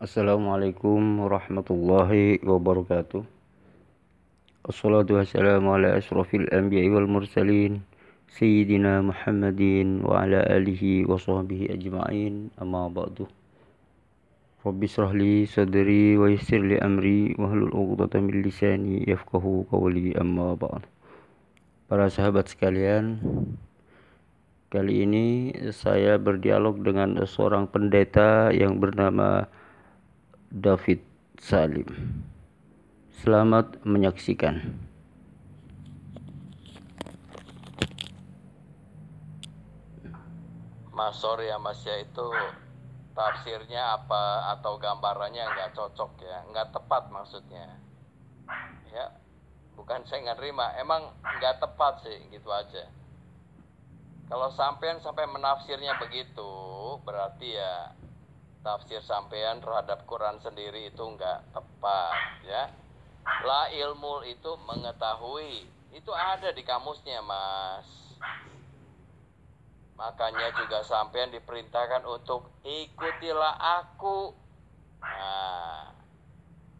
Assalamualaikum warahmatullahi wabarakatuh. Assalatu wassalamu ala asrafil anbiya'i wal mursalin Sayyidina Muhammadin wa ala alihi wa sahbihi ajma'in. Amma ba'du. Rabbi shrah li sadri wa yassir li amri wahlul 'uqdatam min lisani yafqahu qawli. Amma ba'du. Para sahabat sekalian, kali ini saya berdialog dengan seorang pendeta yang bernama David Salim. Selamat menyaksikan. Mas, sorry ya Mas ya, itu tafsirnya apa atau gambarannya nggak cocok ya, nggak tepat maksudnya ya. Bukan saya nggak terima, emang nggak tepat sih, gitu aja. Kalau sampai menafsirnya begitu, berarti ya tafsir sampean terhadap Quran sendiri itu nggak tepat ya. La ilmu itu mengetahui, itu ada di kamusnya Mas. Makanya juga sampean diperintahkan untuk ikutilah aku. Nah,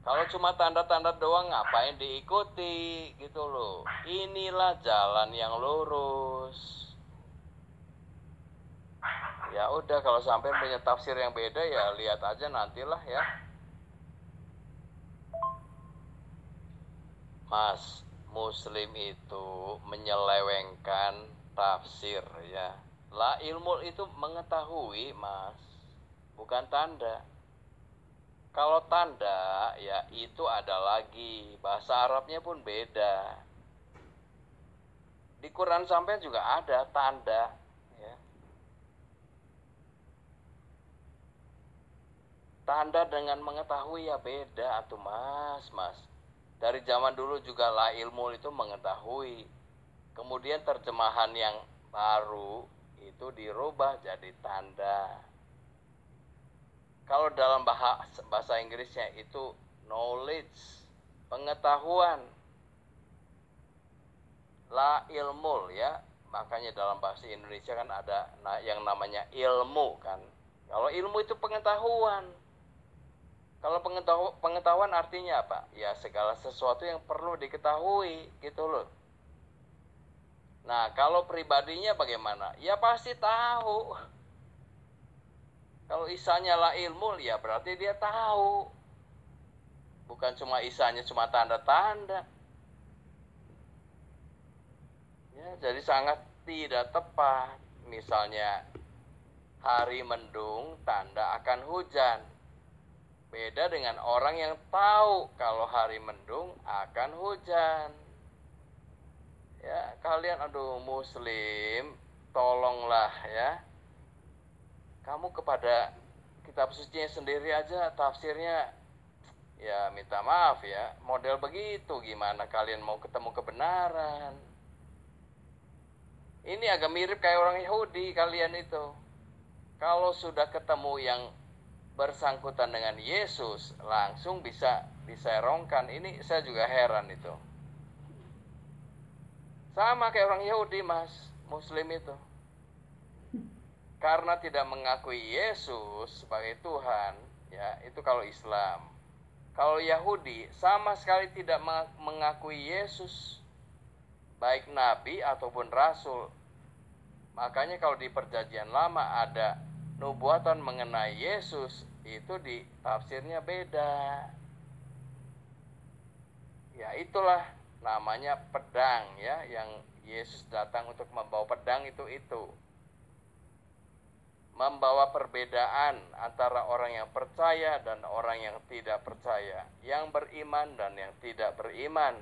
kalau cuma tanda-tanda doang ngapain diikuti gitu loh. Inilah jalan yang lurus. Ya udah, kalau sampean punya tafsir yang beda ya lihat aja nantilah ya. Mas, Muslim itu menyelewengkan tafsir ya. La ilmu itu mengetahui Mas, bukan tanda. Kalau tanda ya itu ada lagi, bahasa Arabnya pun beda. Di Quran sampai juga ada tanda ya. Tanda dengan mengetahui ya beda atuh Mas. Dari zaman dulu juga la ilmu itu mengetahui. Kemudian terjemahan yang baru itu dirubah jadi tanda. Kalau dalam bahasa Inggrisnya itu knowledge, pengetahuan. La ilmu ya, makanya dalam bahasa Indonesia kan ada yang namanya ilmu kan. Kalau ilmu itu pengetahuan. Kalau pengetahuan artinya apa? Ya segala sesuatu yang perlu diketahui gitu loh. Nah, kalau pribadinya bagaimana? Ya pasti tahu. Kalau isanya la ilmu, ya berarti dia tahu. Bukan cuma isanya cuma tanda-tanda. Ya, jadi sangat tidak tepat. Misalnya hari mendung tanda akan hujan. Beda dengan orang yang tahu kalau hari mendung akan hujan. Ya, kalian aduh Muslim, tolonglah ya. Kamu kepada kitab sucinya sendiri aja tafsirnya ya minta maaf ya, model begitu gimana kalian mau ketemu kebenaran? Ini agak mirip kayak orang Yahudi kalian itu. Kalau sudah ketemu yang bersangkutan dengan Yesus langsung bisa diserongkan. Ini saya juga heran itu. Sama kayak orang Yahudi Mas, Muslim itu. Karena tidak mengakui Yesus sebagai Tuhan, ya itu kalau Islam. Kalau Yahudi sama sekali tidak mengakui Yesus, baik nabi ataupun rasul. Makanya kalau di perjanjian lama ada nubuatan mengenai Yesus, itu di tafsirnya beda. Ya itulah namanya pedang ya, yang Yesus datang untuk membawa pedang itu. Membawa perbedaan antara orang yang percaya dan orang yang tidak percaya, yang beriman dan yang tidak beriman.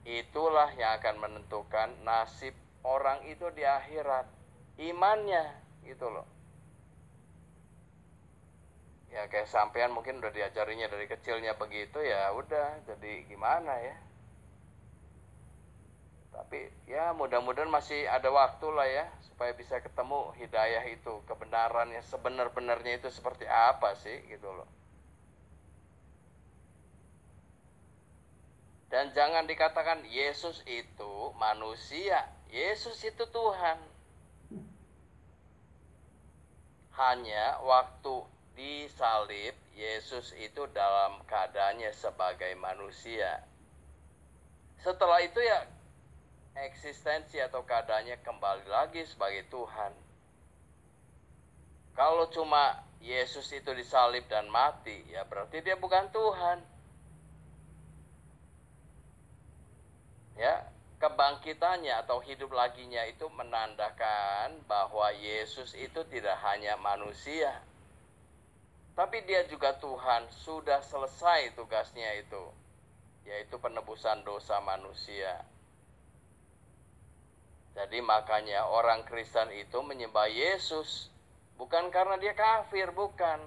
Itulah yang akan menentukan nasib orang itu di akhirat, imannya gitu loh. Ya kayak sampean mungkin udah diajarinya dari kecilnya begitu, ya udah jadi gimana ya. Tapi ya mudah-mudahan masih ada waktu lah ya, supaya bisa ketemu hidayah itu, kebenarannya sebenar-benarnya itu seperti apa sih gitu loh. Dan jangan dikatakan Yesus itu manusia, Yesus itu Tuhan. Hanya waktu disalib, Yesus itu dalam keadaannya sebagai manusia. Setelah itu ya eksistensi atau keadaannya kembali lagi sebagai Tuhan. Kalau cuma Yesus itu disalib dan mati, ya berarti dia bukan Tuhan. Ya, kebangkitannya atau hidup laginya itu menandakan bahwa Yesus itu tidak hanya manusia, tapi dia juga Tuhan. Sudah selesai tugasnya itu, yaitu penebusan dosa manusia. Jadi makanya orang Kristen itu menyembah Yesus, bukan karena dia kafir, bukan.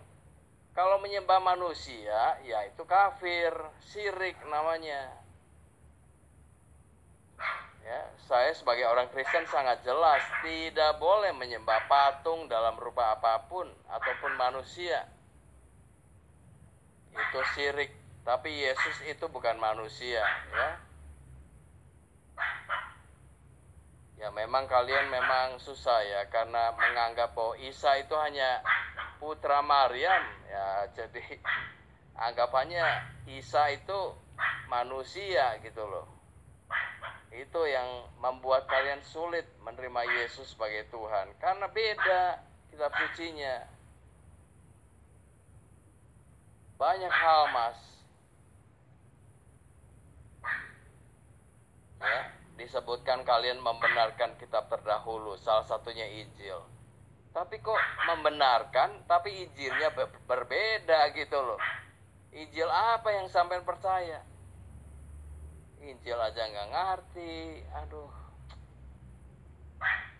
Kalau menyembah manusia, ya itu kafir, syirik namanya. Ya, saya sebagai orang Kristen sangat jelas tidak boleh menyembah patung dalam rupa apapun ataupun manusia. Itu syirik. Tapi Yesus itu bukan manusia, ya. Ya memang kalian memang susah ya, karena menganggap bahwa Isa itu hanya putra Maryam, ya. Jadi anggapannya Isa itu manusia gitu loh. Itu yang membuat kalian sulit menerima Yesus sebagai Tuhan, karena beda kitab sucinya. Banyak hal, Mas, ya, disebutkan kalian membenarkan kitab terdahulu, salah satunya Injil. Tapi kok membenarkan, tapi Injilnya berbeda gitu loh. Injil apa yang sampai percaya? Injil aja nggak ngerti. Aduh.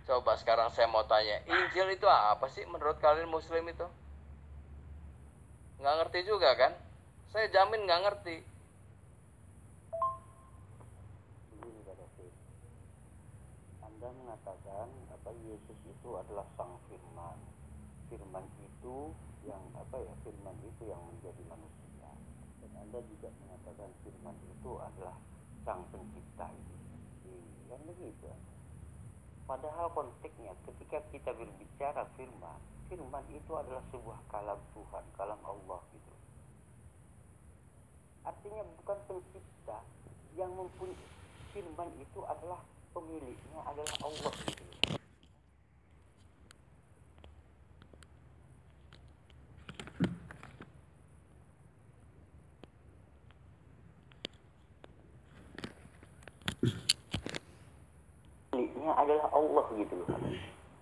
Coba sekarang saya mau tanya, Injil itu apa sih menurut kalian Muslim itu? Nggak ngerti juga kan? Saya jamin nggak ngerti. Anda mengatakan Yesus itu adalah Sang Firman. Firman itu yang Firman itu yang menjadi manusia. Dan Anda juga mengatakan Firman itu adalah Sang Pencipta itu. Kan begitu. Padahal konteksnya ketika kita berbicara firman, firman itu adalah sebuah kalam Tuhan, kalam Allah gitu. Artinya bukan pencipta, yang mempunyai firman itu adalah pemiliknya adalah Allah gitu. Adalah Allah gitu loh.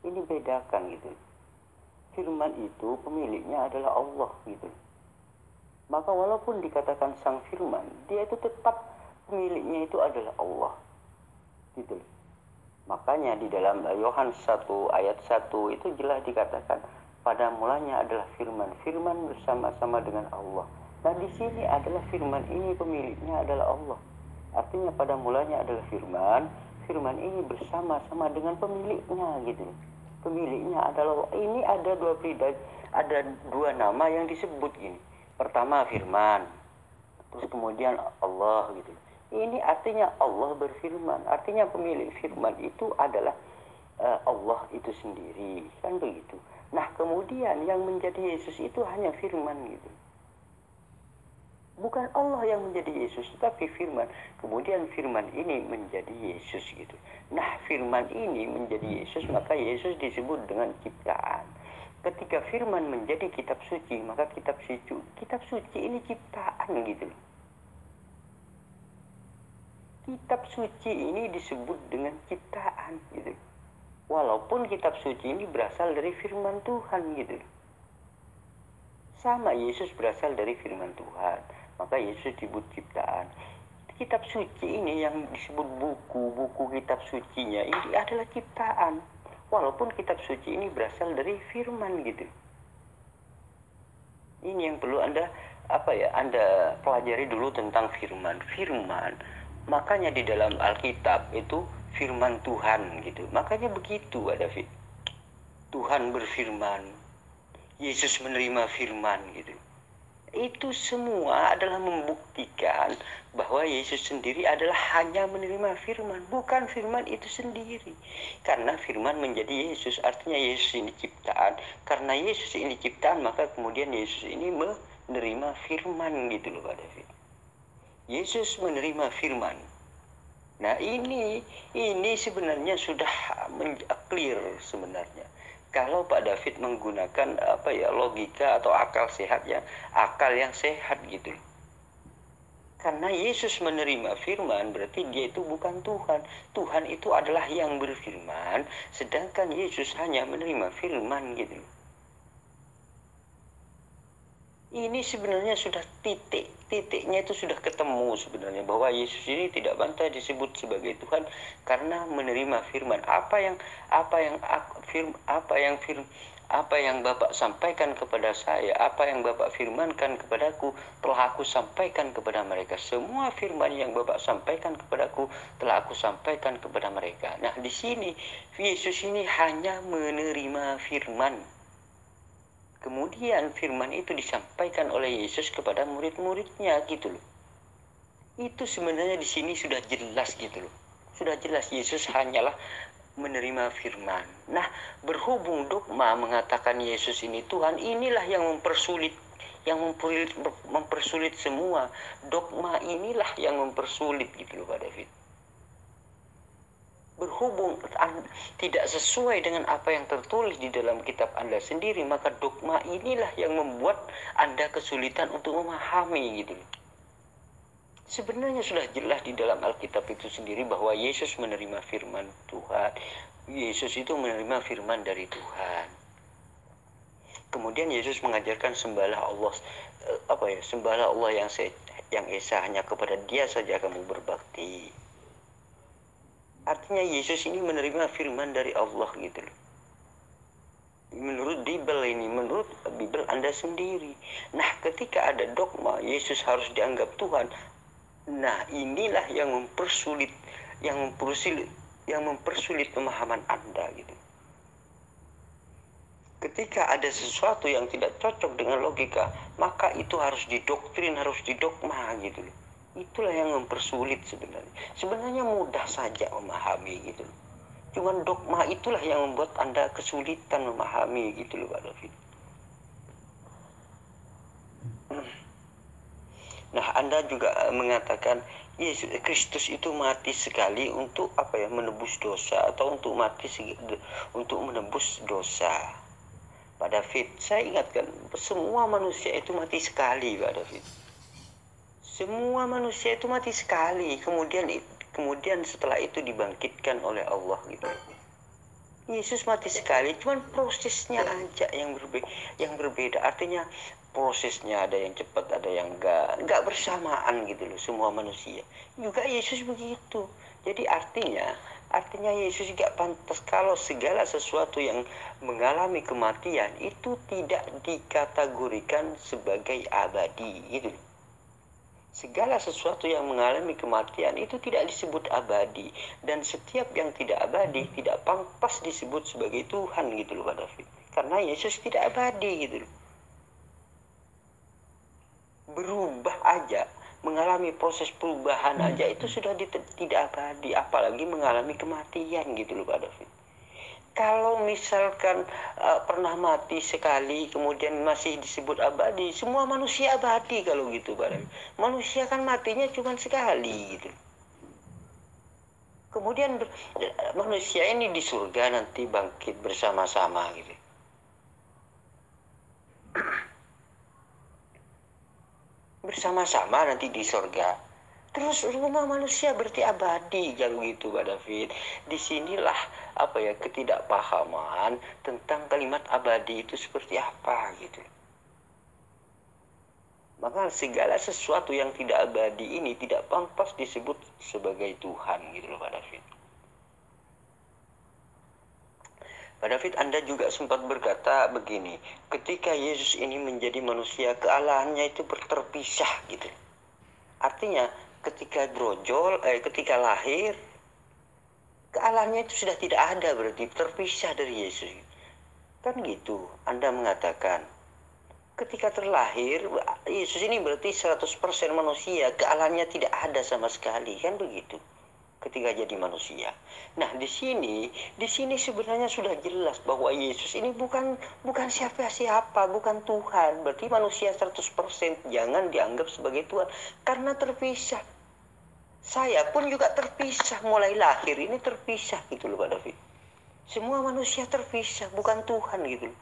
Ini bedakan gitu. Firman itu pemiliknya adalah Allah gitu. Maka walaupun dikatakan Sang Firman, dia itu tetap pemiliknya itu adalah Allah gitu loh. Makanya di dalam Yohanes 1 ayat 1 itu jelas dikatakan pada mulanya adalah firman, firman bersama-sama dengan Allah. Nah di sini adalah firman ini pemiliknya adalah Allah. Artinya pada mulanya adalah firman, firman ini bersama-sama dengan pemiliknya gitu. Pemiliknya adalah, ini ada dua pribadi, ada dua nama yang disebut gini. Pertama firman, terus kemudian Allah gitu. Ini artinya Allah berfirman, artinya pemilik firman itu adalah Allah itu sendiri, kan begitu. Nah kemudian yang menjadi Yesus itu hanya firman gitu. Bukan Allah yang menjadi Yesus, tapi firman. Kemudian firman ini menjadi Yesus gitu. Nah firman ini menjadi Yesus, maka Yesus disebut dengan ciptaan. Ketika firman menjadi kitab suci, maka kitab suci ini ciptaan gitu. Kitab suci ini disebut dengan ciptaan gitu. Walaupun kitab suci ini berasal dari firman Tuhan gitu. Sama Yesus berasal dari firman Tuhan, maka Yesus disebut ciptaan. Kitab suci ini yang disebut buku kitab sucinya ini adalah ciptaan. Walaupun kitab suci ini berasal dari firman gitu. Ini yang perlu Anda pelajari dulu tentang firman. Firman, makanya di dalam Alkitab itu firman Tuhan gitu. Makanya begitu ada Tuhan berfirman, Yesus menerima firman gitu. Itu semua adalah membuktikan bahwa Yesus sendiri adalah hanya menerima firman, bukan firman itu sendiri. Karena firman menjadi Yesus, artinya Yesus ini ciptaan. Karena Yesus ini ciptaan, maka kemudian Yesus ini menerima firman gitu loh Pak David. Yesus menerima firman. Nah ini sebenarnya sudah clear sebenarnya. Kalau Pak David menggunakan logika atau akal yang sehat gitu. Karena Yesus menerima firman berarti dia itu bukan Tuhan. Tuhan itu adalah yang berfirman, sedangkan Yesus hanya menerima firman gitu. Ini sebenarnya sudah titiknya itu sudah ketemu sebenarnya bahwa Yesus ini tidak bantah disebut sebagai Tuhan karena menerima firman. Apa yang Bapak sampaikan kepada saya, apa yang Bapak firmankan kepadaku telah aku sampaikan kepada mereka. Semua firman yang Bapak sampaikan kepadaku telah aku sampaikan kepada mereka. Nah, di sini Yesus ini hanya menerima firman. Kemudian firman itu disampaikan oleh Yesus kepada murid-muridnya gitu loh. Itu sebenarnya di sini sudah jelas gitu loh. Sudah jelas Yesus hanyalah menerima firman. Nah, berhubung dogma mengatakan Yesus ini Tuhan, inilah yang mempersulit semua. Dogma inilah yang mempersulit gitu loh Pak David. Berhubung tidak sesuai dengan apa yang tertulis di dalam kitab Anda sendiri, maka dogma inilah yang membuat Anda kesulitan untuk memahami gitu. Sebenarnya sudah jelas di dalam Alkitab itu sendiri bahwa Yesus menerima firman Tuhan. Yesus itu menerima firman dari Tuhan. Kemudian Yesus mengajarkan sembahlah Allah, sembahlah Allah yang esa, hanya kepada Dia saja kamu berbakti. Artinya Yesus ini menerima firman dari Allah gitu loh. Menurut Bible Anda sendiri. Nah, ketika ada dogma Yesus harus dianggap Tuhan. Nah, inilah yang mempersulit pemahaman Anda gitu. Ketika ada sesuatu yang tidak cocok dengan logika, maka itu harus didoktrin, harus didogma gitu loh. Itulah yang mempersulit sebenarnya. Sebenarnya mudah saja memahami gitu. Cuman dogma itulah yang membuat Anda kesulitan memahami gitu loh Pak David. Nah, Anda juga mengatakan Yesus Kristus itu mati sekali untuk menebus dosa atau untuk menebus dosa. Pak David, saya ingatkan semua manusia itu mati sekali Pak David. Semua manusia itu mati sekali, kemudian setelah itu dibangkitkan oleh Allah gitu. Yesus mati sekali, cuman prosesnya aja yang berbeda. Artinya prosesnya ada yang cepat, ada yang enggak bersamaan gitu loh semua manusia. Juga Yesus begitu. Jadi artinya Yesus enggak pantas kalau segala sesuatu yang mengalami kematian itu tidak dikategorikan sebagai abadi gitu. Segala sesuatu yang mengalami kematian itu tidak disebut abadi. Dan setiap yang tidak abadi tidak pantas disebut sebagai Tuhan gitu loh Pak David. Karena Yesus tidak abadi gitu loh. Berubah aja, mengalami proses perubahan aja itu sudah tidak abadi. Apalagi mengalami kematian gitu loh Pak David. Kalau misalkan pernah mati sekali kemudian masih disebut abadi, semua manusia abadi kalau gitu Pak. Manusia kan matinya cuma sekali gitu. Kemudian manusia ini di surga nanti bangkit bersama-sama gitu. Bersama-sama nanti di surga. Terus rumah manusia berarti abadi kalau gitu Pak David. Disinilah ketidakpahaman tentang kalimat abadi itu seperti apa gitu. Maka segala sesuatu yang tidak abadi ini tidak pantas disebut sebagai Tuhan gitu loh Pak David. Pak David, Anda juga sempat berkata begini, ketika Yesus ini menjadi manusia, kealahannya itu terpisah gitu. Artinya ketika ketika lahir, kealahannya itu sudah tidak ada, berarti terpisah dari Yesus. Kan gitu, Anda mengatakan. ketika terlahir, Yesus ini berarti 100% manusia, kealahannya tidak ada sama sekali, kan begitu. Ketika jadi manusia. Nah, di sini sebenarnya sudah jelas bahwa Yesus ini bukan siapa-siapa, bukan Tuhan. Berarti manusia 100%, jangan dianggap sebagai Tuhan karena terpisah. Saya pun juga terpisah, mulai lahir ini terpisah gitu loh Pak David. Semua manusia terpisah, bukan Tuhan gitu loh.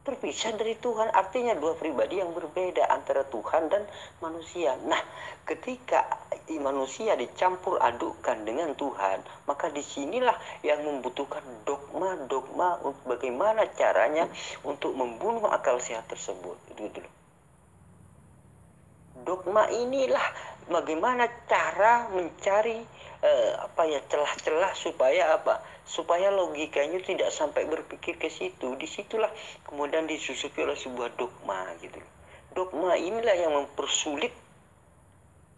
Terpisah dari Tuhan, artinya dua pribadi yang berbeda antara Tuhan dan manusia. Nah, ketika manusia dicampur adukkan dengan Tuhan, maka disinilah yang membutuhkan dogma bagaimana caranya untuk membunuh akal sehat tersebut. Itu loh. Dogma inilah bagaimana cara mencari celah-celah supaya logikanya tidak sampai berpikir ke situ. Disitulah kemudian disusupi oleh sebuah dogma gitu. Dogma inilah yang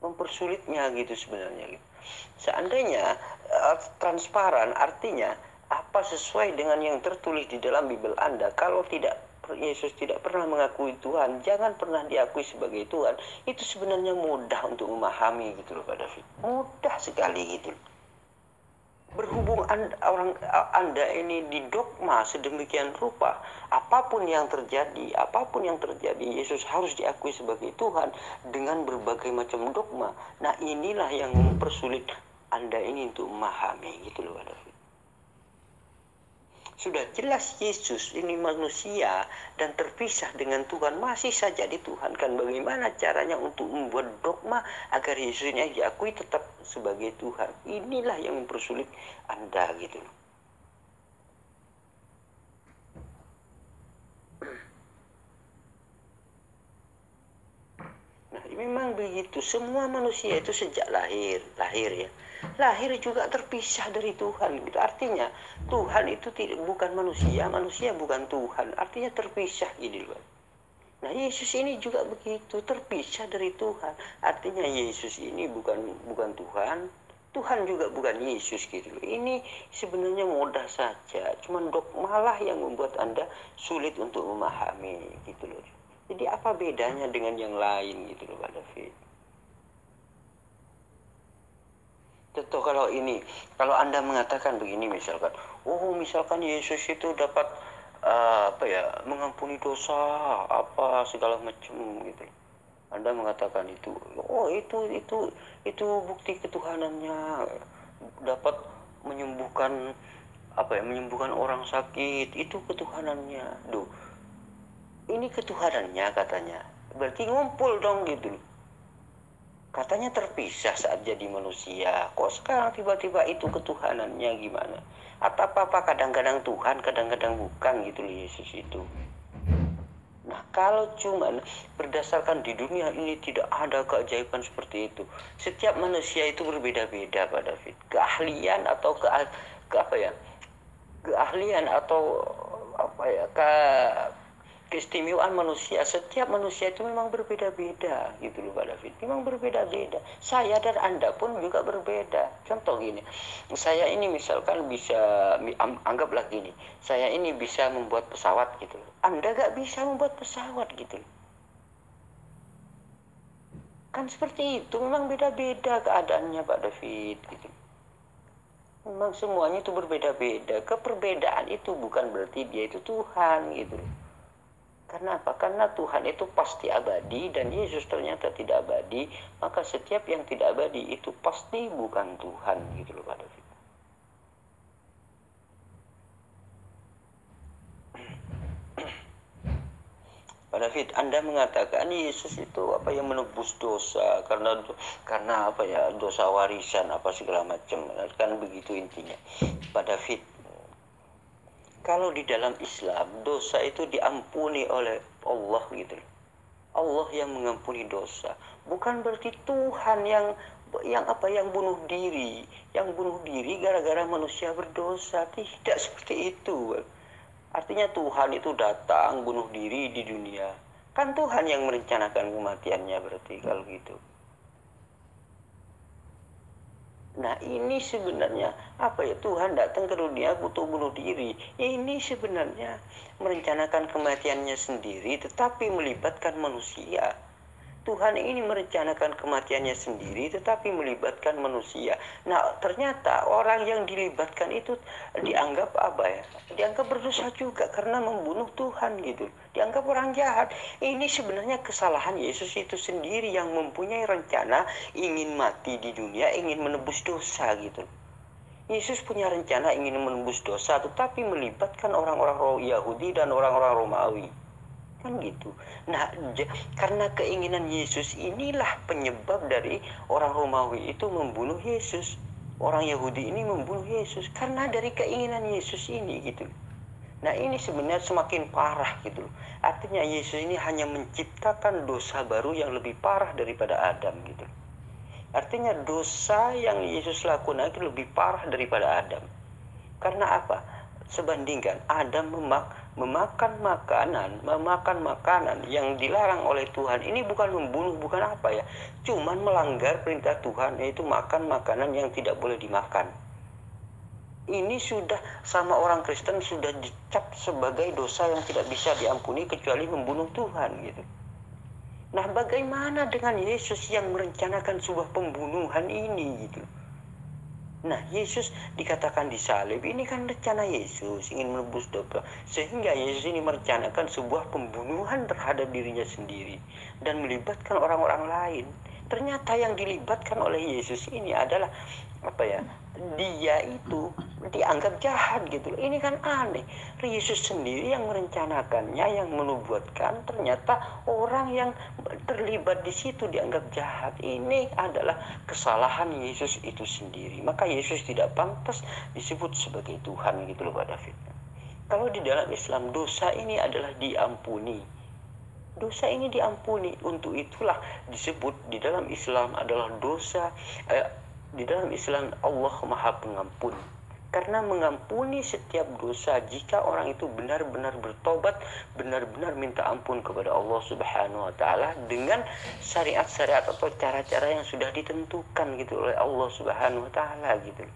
mempersulitnya gitu sebenarnya gitu. Seandainya transparan, artinya apa sesuai dengan yang tertulis di dalam Bible Anda, kalau Yesus tidak pernah mengakui Tuhan, jangan pernah diakui sebagai Tuhan, itu sebenarnya mudah untuk memahami gitu loh Pak David. Mudah sekali gitu. Berhubung Anda ini didogma sedemikian rupa, apapun yang terjadi, Yesus harus diakui sebagai Tuhan dengan berbagai macam dogma. Nah, inilah yang mempersulit Anda ini untuk memahami gitu loh Pak David. Sudah jelas Yesus ini manusia dan terpisah dengan Tuhan, masih saja dituhankan. Bagaimana caranya untuk membuat dogma agar Yesus ini diakui tetap sebagai Tuhan? Inilah yang mempersulit Anda gitu. Nah, memang begitu. Semua manusia itu sejak lahir ya. Lahir juga terpisah dari Tuhan gitu. Artinya Tuhan itu bukan manusia, manusia bukan Tuhan. Artinya terpisah gitu loh. Nah, Yesus ini juga begitu, terpisah dari Tuhan. Artinya Yesus ini bukan Tuhan. Tuhan juga bukan Yesus gitu loh. Ini sebenarnya mudah saja. Cuman dogmalah yang membuat Anda sulit untuk memahami gitu loh. Jadi apa bedanya dengan yang lain gitu loh Pak David? Contoh kalau Anda mengatakan begini misalkan, misalkan Yesus itu dapat mengampuni dosa segala macam gitu. Anda mengatakan itu bukti ketuhanannya, dapat menyembuhkan menyembuhkan orang sakit, itu ketuhanannya. Ini ketuhanannya katanya. Berarti ngumpul dong gitu. Katanya terpisah saat jadi manusia. Kok sekarang tiba-tiba itu ketuhanannya gimana? Atau apa kadang-kadang Tuhan, kadang-kadang bukan gitu loh Yesus itu. Nah, kalau cuman berdasarkan di dunia ini tidak ada keajaiban seperti itu. Setiap manusia itu berbeda-beda Pak David. Keahlian atau keahlian atau keistimewaan manusia, setiap manusia itu memang berbeda-beda gitu loh Pak David. Memang berbeda-beda. Saya dan Anda pun juga berbeda. Contoh gini, saya ini misalkan bisa, anggaplah gini, saya ini bisa membuat pesawat gitu loh. Anda gak bisa membuat pesawat gitu loh. Kan seperti itu, memang beda-beda keadaannya Pak David gitu. Memang semuanya itu berbeda-beda. Keperbedaan itu bukan berarti dia itu Tuhan gitu loh. Karena apa? Karena Tuhan itu pasti abadi dan Yesus ternyata tidak abadi, maka setiap yang tidak abadi itu pasti bukan Tuhan gitu loh Pak David. Pak David, Anda mengatakan Yesus itu yang menebus dosa karena dosa warisan segala macam, kan begitu intinya. Pak David, kalau di dalam Islam dosa itu diampuni oleh Allah gitu. Allah yang mengampuni dosa. Bukan berarti Tuhan yang bunuh diri. Yang bunuh diri gara-gara manusia berdosa. Tidak seperti itu. Artinya Tuhan itu datang bunuh diri di dunia. Kan Tuhan yang merencanakan kematiannya berarti kalau gitu. Nah ini sebenarnya apa ya, Tuhan datang ke dunia untuk bunuh diri. Ini sebenarnya merencanakan kematiannya sendiri tetapi melibatkan manusia. Tuhan ini merencanakan kematiannya sendiri tetapi melibatkan manusia. Nah, ternyata orang yang dilibatkan itu dianggap apa ya? Dianggap berdosa juga karena membunuh Tuhan gitu. Dianggap orang jahat. Ini sebenarnya kesalahan Yesus itu sendiri yang mempunyai rencana ingin mati di dunia, ingin menebus dosa gitu. Yesus punya rencana ingin menembus dosa tetapi melibatkan orang-orang Yahudi dan orang-orang Romawi. Kan gitu. Nah, karena keinginan Yesus inilah penyebab dari orang Romawi itu membunuh Yesus. Orang Yahudi ini membunuh Yesus karena dari keinginan Yesus ini gitu. Nah, ini sebenarnya semakin parah gitu. Artinya Yesus ini hanya menciptakan dosa baru yang lebih parah daripada Adam gitu. Artinya dosa yang Yesus lakukan itu lebih parah daripada Adam. Karena apa? Sebandingkan Adam memakan makanan yang dilarang oleh Tuhan. Ini bukan membunuh, bukan apa ya, cuman melanggar perintah Tuhan, yaitu makan makanan yang tidak boleh dimakan. Ini sudah sama orang Kristen sudah dicap sebagai dosa yang tidak bisa diampuni kecuali membunuh Tuhan gitu. Nah, bagaimana dengan Yesus yang merencanakan sebuah pembunuhan ini gitu? Nah, Yesus dikatakan disalib, ini kan rencana Yesus ingin menebus dosa. Sehingga Yesus ini merencanakan sebuah pembunuhan terhadap dirinya sendiri dan melibatkan orang-orang lain. Ternyata yang dilibatkan oleh Yesus ini adalah apa ya? Dia itu dianggap jahat gitu. Ini kan aneh. Yesus sendiri yang merencanakannya, yang menubuatkan, ternyata orang yang terlibat di situ dianggap jahat. Ini adalah kesalahan Yesus itu sendiri. Maka Yesus tidak pantas disebut sebagai Tuhan gitu loh Pak David. Kalau di dalam Islam dosa ini adalah diampuni. Dosa ini diampuni. Untuk itulah disebut di dalam Islam adalah dosa di dalam Islam Allah Maha Pengampun. Karena mengampuni setiap dosa jika orang itu benar-benar bertobat, benar-benar minta ampun kepada Allah Subhanahu wa taala dengan syariat-syariat atau cara-cara yang sudah ditentukan gitu oleh Allah Subhanahu wa taala gitu.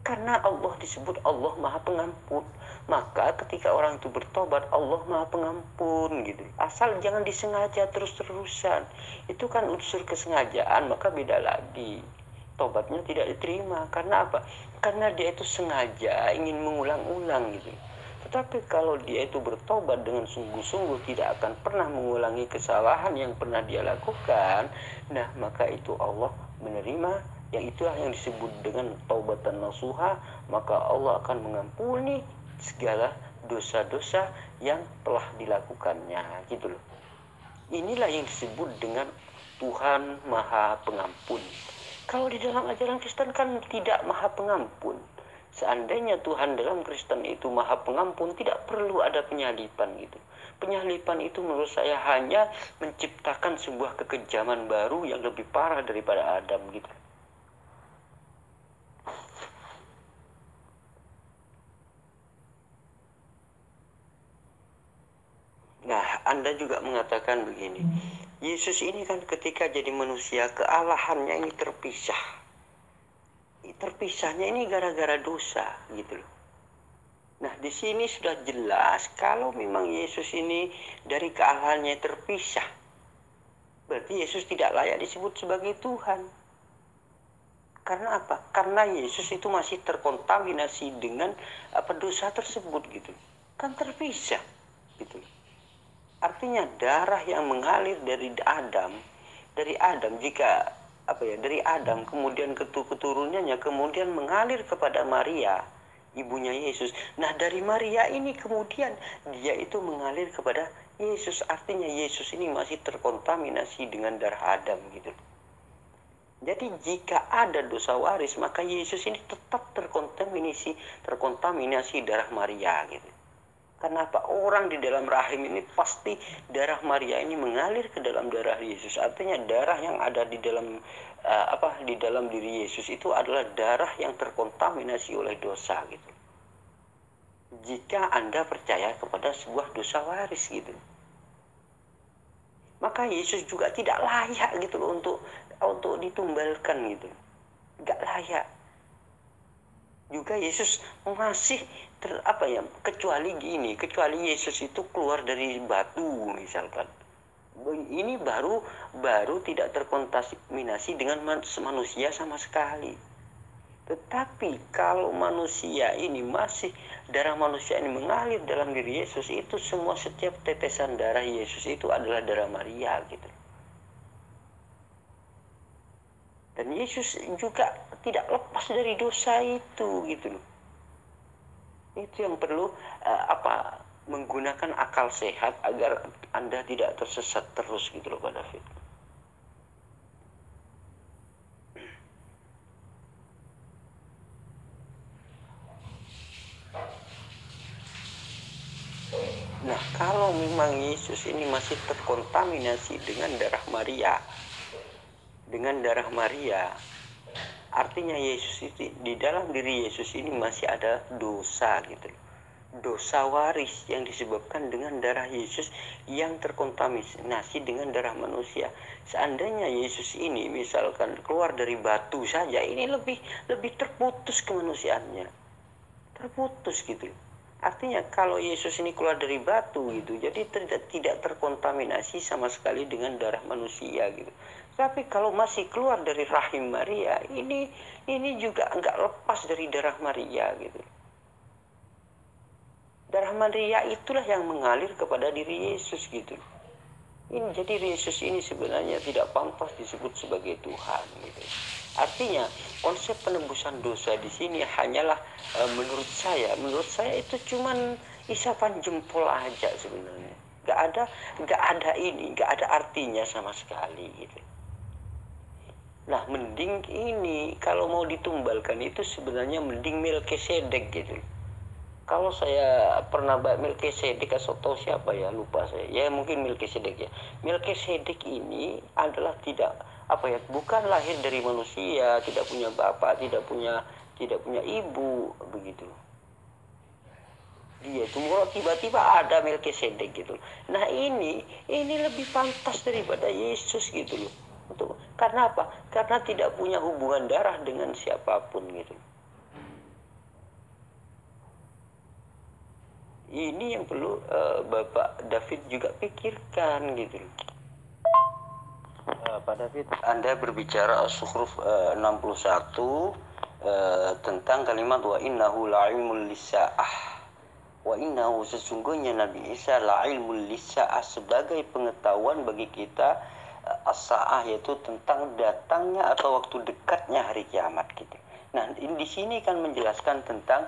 Karena Allah disebut Allah Maha Pengampun, maka ketika orang itu bertobat, Allah Maha Pengampun gitu. Asal jangan disengaja terus-terusan. Itu kan unsur kesengajaan, maka beda lagi. Tobatnya tidak diterima. Karena apa? Karena dia itu sengaja ingin mengulang-ulang gitu. Tetapi kalau dia itu bertobat dengan sungguh-sungguh, tidak akan pernah mengulangi kesalahan yang pernah dia lakukan, nah maka itu Allah menerima. Yang itulah yang disebut dengan taubatan nasuha, maka Allah akan mengampuni segala dosa-dosa yang telah dilakukannya gitu loh. Inilah yang disebut dengan Tuhan Maha Pengampun. Kalau di dalam ajaran Kristen kan tidak Maha Pengampun. Seandainya Tuhan dalam Kristen itu Maha Pengampun, tidak perlu ada penyalipan gitu. Penyalipan itu menurut saya hanya menciptakan sebuah kekejaman baru yang lebih parah daripada Adam gitu. Nah, Anda juga mengatakan begini, Yesus ini kan ketika jadi manusia, kealahannya ini terpisah. Terpisahnya ini gara-gara dosa, gitu loh. Nah, di sini sudah jelas kalau memang Yesus ini dari kealahannya terpisah, berarti Yesus tidak layak disebut sebagai Tuhan. Karena apa? Karena Yesus itu masih terkontaminasi dengan dosa tersebut, gitu. Kan terpisah, gitu loh. Artinya darah yang mengalir dari Adam jika dari Adam kemudian keturunannya kemudian mengalir kepada Maria, ibunya Yesus. Nah, dari Maria ini kemudian dia itu mengalir kepada Yesus. Artinya Yesus ini masih terkontaminasi dengan darah Adam gitu. Jadi jika ada dosa waris, maka Yesus ini tetap terkontaminasi darah Maria gitu. Kenapa? Orang di dalam rahim ini pasti darah Maria ini mengalir ke dalam darah Yesus. Artinya darah yang ada di dalam di dalam diri Yesus itu adalah darah yang terkontaminasi oleh dosa gitu. Jika Anda percaya kepada sebuah dosa waris gitu, maka Yesus juga tidak layak gitu loh untuk untuk ditumbalkan gitu, nggak layak. Juga Yesus masih kecuali Yesus itu keluar dari batu misalkan, ini baru tidak terkontaminasi dengan manusia sama sekali. Tetapi kalau manusia ini darah manusia ini mengalir dalam diri Yesus, itu semua, setiap tetesan darah Yesus itu adalah darah Maria gitu. Dan Yesus juga tidak lepas dari dosa itu gitu loh. Itu yang perlu menggunakan akal sehat agar Anda tidak tersesat terus gitu loh Pak David. Nah, kalau memang Yesus ini masih terkontaminasi dengan darah Maria, artinya Yesus itu, di dalam diri Yesus ini masih ada dosa gitu. Dosa waris yang disebabkan dengan darah Yesus yang terkontaminasi dengan darah manusia. Seandainya Yesus ini misalkan keluar dari batu saja, ini lebih terputus kemanusiaannya. Terputus gitu. Artinya kalau Yesus ini keluar dari batu gitu, jadi tidak terkontaminasi sama sekali dengan darah manusia gitu. Tapi kalau masih keluar dari rahim Maria, ini juga enggak lepas dari darah Maria gitu. Darah Maria itulah yang mengalir kepada diri Yesus gitu. Jadi Yesus ini sebenarnya tidak pantas disebut sebagai Tuhan gitu. Artinya konsep penebusan dosa di sini hanyalah menurut saya itu cuman isapan jempol aja sebenarnya. Nggak ada artinya sama sekali gitu. Nah, mending ini kalau mau ditumbalkan itu sebenarnya mending Melkisedek gitu. Kalau saya pernah Melkisedek atau siapa ya, lupa saya. Ya mungkin Melkisedek ya. Melkisedek ini adalah bukan lahir dari manusia, tidak punya bapak, tidak punya ibu begitu. Dia itu tiba-tiba ada Melkisedek gitu. Nah, ini lebih pantas daripada Yesus gitu loh. Karena apa? Karena tidak punya hubungan darah dengan siapapun gitu. Ini yang perlu Bapak David juga pikirkan gitu. Pak David, Anda berbicara Zukhruf 61 tentang kalimat wa innahu la'ilmul lisa'ah. Wa innahu, sesungguhnya Nabi Isa la'ilmul lisa'ah, sebagai pengetahuan bagi kita as-sa'ah, yaitu tentang datangnya atau waktu dekatnya hari kiamat gitu. Nah, di sini kan menjelaskan tentang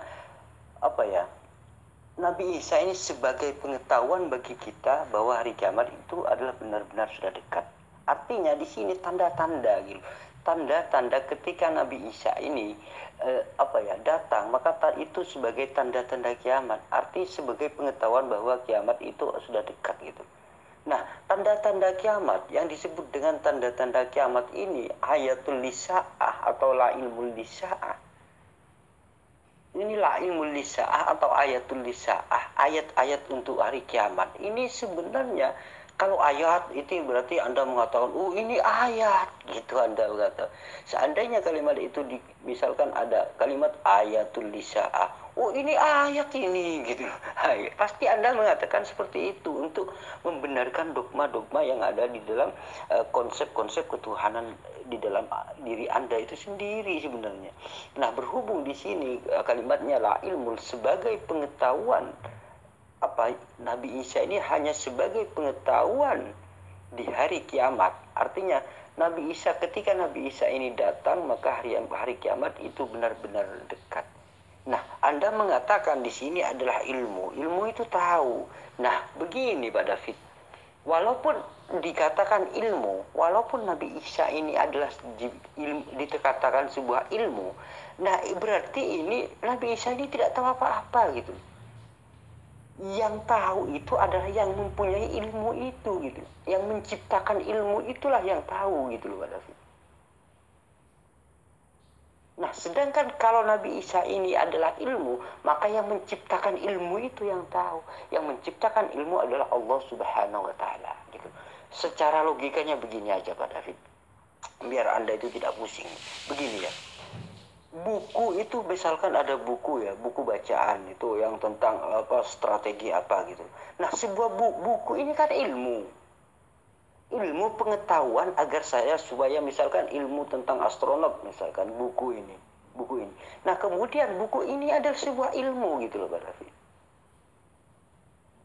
Nabi Isa ini sebagai pengetahuan bagi kita bahwa hari kiamat itu adalah benar-benar sudah dekat. Artinya di sini tanda-tanda gitu. Tanda-tanda ketika Nabi Isa ini datang, maka itu sebagai tanda-tanda kiamat. Arti sebagai pengetahuan bahwa kiamat itu sudah dekat gitu. Nah, tanda-tanda kiamat yang disebut dengan tanda-tanda kiamat ini ayatul lisa'ah atau la ilmul lisa'ah. Inilah ilmu lisa'ah atau ayatul lisa'ah, ayat-ayat untuk hari kiamat. Ini sebenarnya kalau ayat itu berarti Anda mengatakan, oh ini ayat, gitu Anda berkata. Seandainya kalimat itu misalkan ada kalimat ayatul lisa'ah, oh ini ayat ini, gitu. Pasti Anda mengatakan seperti itu untuk membenarkan dogma-dogma yang ada di dalam konsep-konsep ketuhanan di dalam diri Anda itu sendiri sebenarnya. Nah, berhubung di sini kalimatnya la ilmu sebagai pengetahuan, Nabi Isa ini hanya sebagai pengetahuan di hari kiamat. Artinya Nabi Isa, ketika Nabi Isa ini datang, maka hari kiamat itu benar-benar dekat. Nah, Anda mengatakan di sini adalah ilmu. Ilmu itu tahu. Nah, begini Pak David. Walaupun dikatakan ilmu, walaupun Nabi Isa ini adalah dikatakan sebuah ilmu, nah berarti ini Nabi Isa ini tidak tahu apa-apa gitu. Yang tahu itu adalah yang mempunyai ilmu itu gitu. Yang menciptakan ilmu itulah yang tahu gitu loh Pak David. Nah, sedangkan kalau Nabi Isa ini adalah ilmu, maka yang menciptakan ilmu itu yang tahu. Yang menciptakan ilmu adalah Allah Subhanahu wa taala gitu. Secara logikanya begini aja Pak David. biar Anda itu tidak pusing. Begini ya, buku itu misalkan ada buku ya, buku bacaan itu yang tentang apa strategi apa gitu. Nah, sebuah buku ini kan ilmu pengetahuan agar saya supaya misalkan ilmu tentang astronot misalkan buku ini. Nah, kemudian buku ini adalah sebuah ilmu gitu loh Pak David.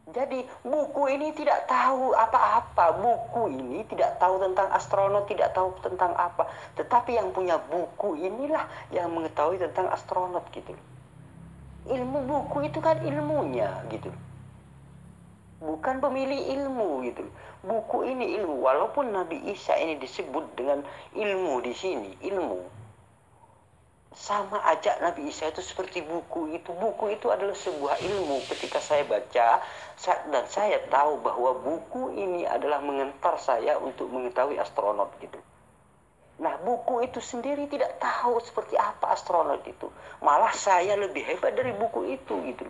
Jadi buku ini tidak tahu apa-apa, buku ini tidak tahu tentang astronot, tidak tahu tentang apa. Tetapi yang punya buku inilah yang mengetahui tentang astronot gitu. Ilmu buku itu kan ilmunya gitu. Bukan pemilik ilmu gitu. Buku ini ilmu, walaupun Nabi Isa ini disebut dengan ilmu di sini, ilmu. Sama aja Nabi Isa itu seperti buku itu. Buku itu adalah sebuah ilmu. Ketika saya baca dan saya tahu bahwa buku ini adalah mengantar saya untuk mengetahui astronot gitu. Nah, buku itu sendiri tidak tahu seperti apa astronot itu. Malah saya lebih hebat dari buku itu gitu.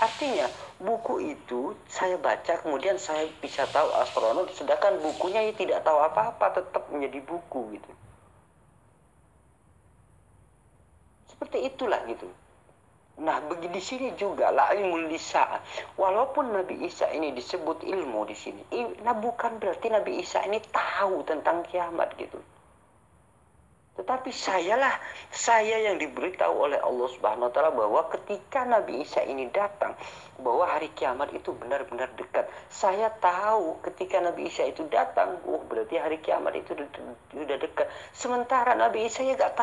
Artinya, buku itu saya baca kemudian saya bisa tahu astronot, sedangkan bukunya tidak tahu apa-apa, tetap menjadi buku gitu. Seperti itulah gitu. Nah, di sini juga la ilmul lisan. Walaupun Nabi Isa ini disebut ilmu di sini, nah bukan berarti Nabi Isa ini tahu tentang kiamat gitu. Tetapi saya yang diberitahu oleh Allah Subhanahu wa taala bahwa ketika Nabi Isa ini datang, bahwa hari kiamat itu benar-benar dekat. Saya tahu ketika Nabi Isa itu datang, berarti hari kiamat itu sudah dekat. Sementara Nabi Isa ya nggak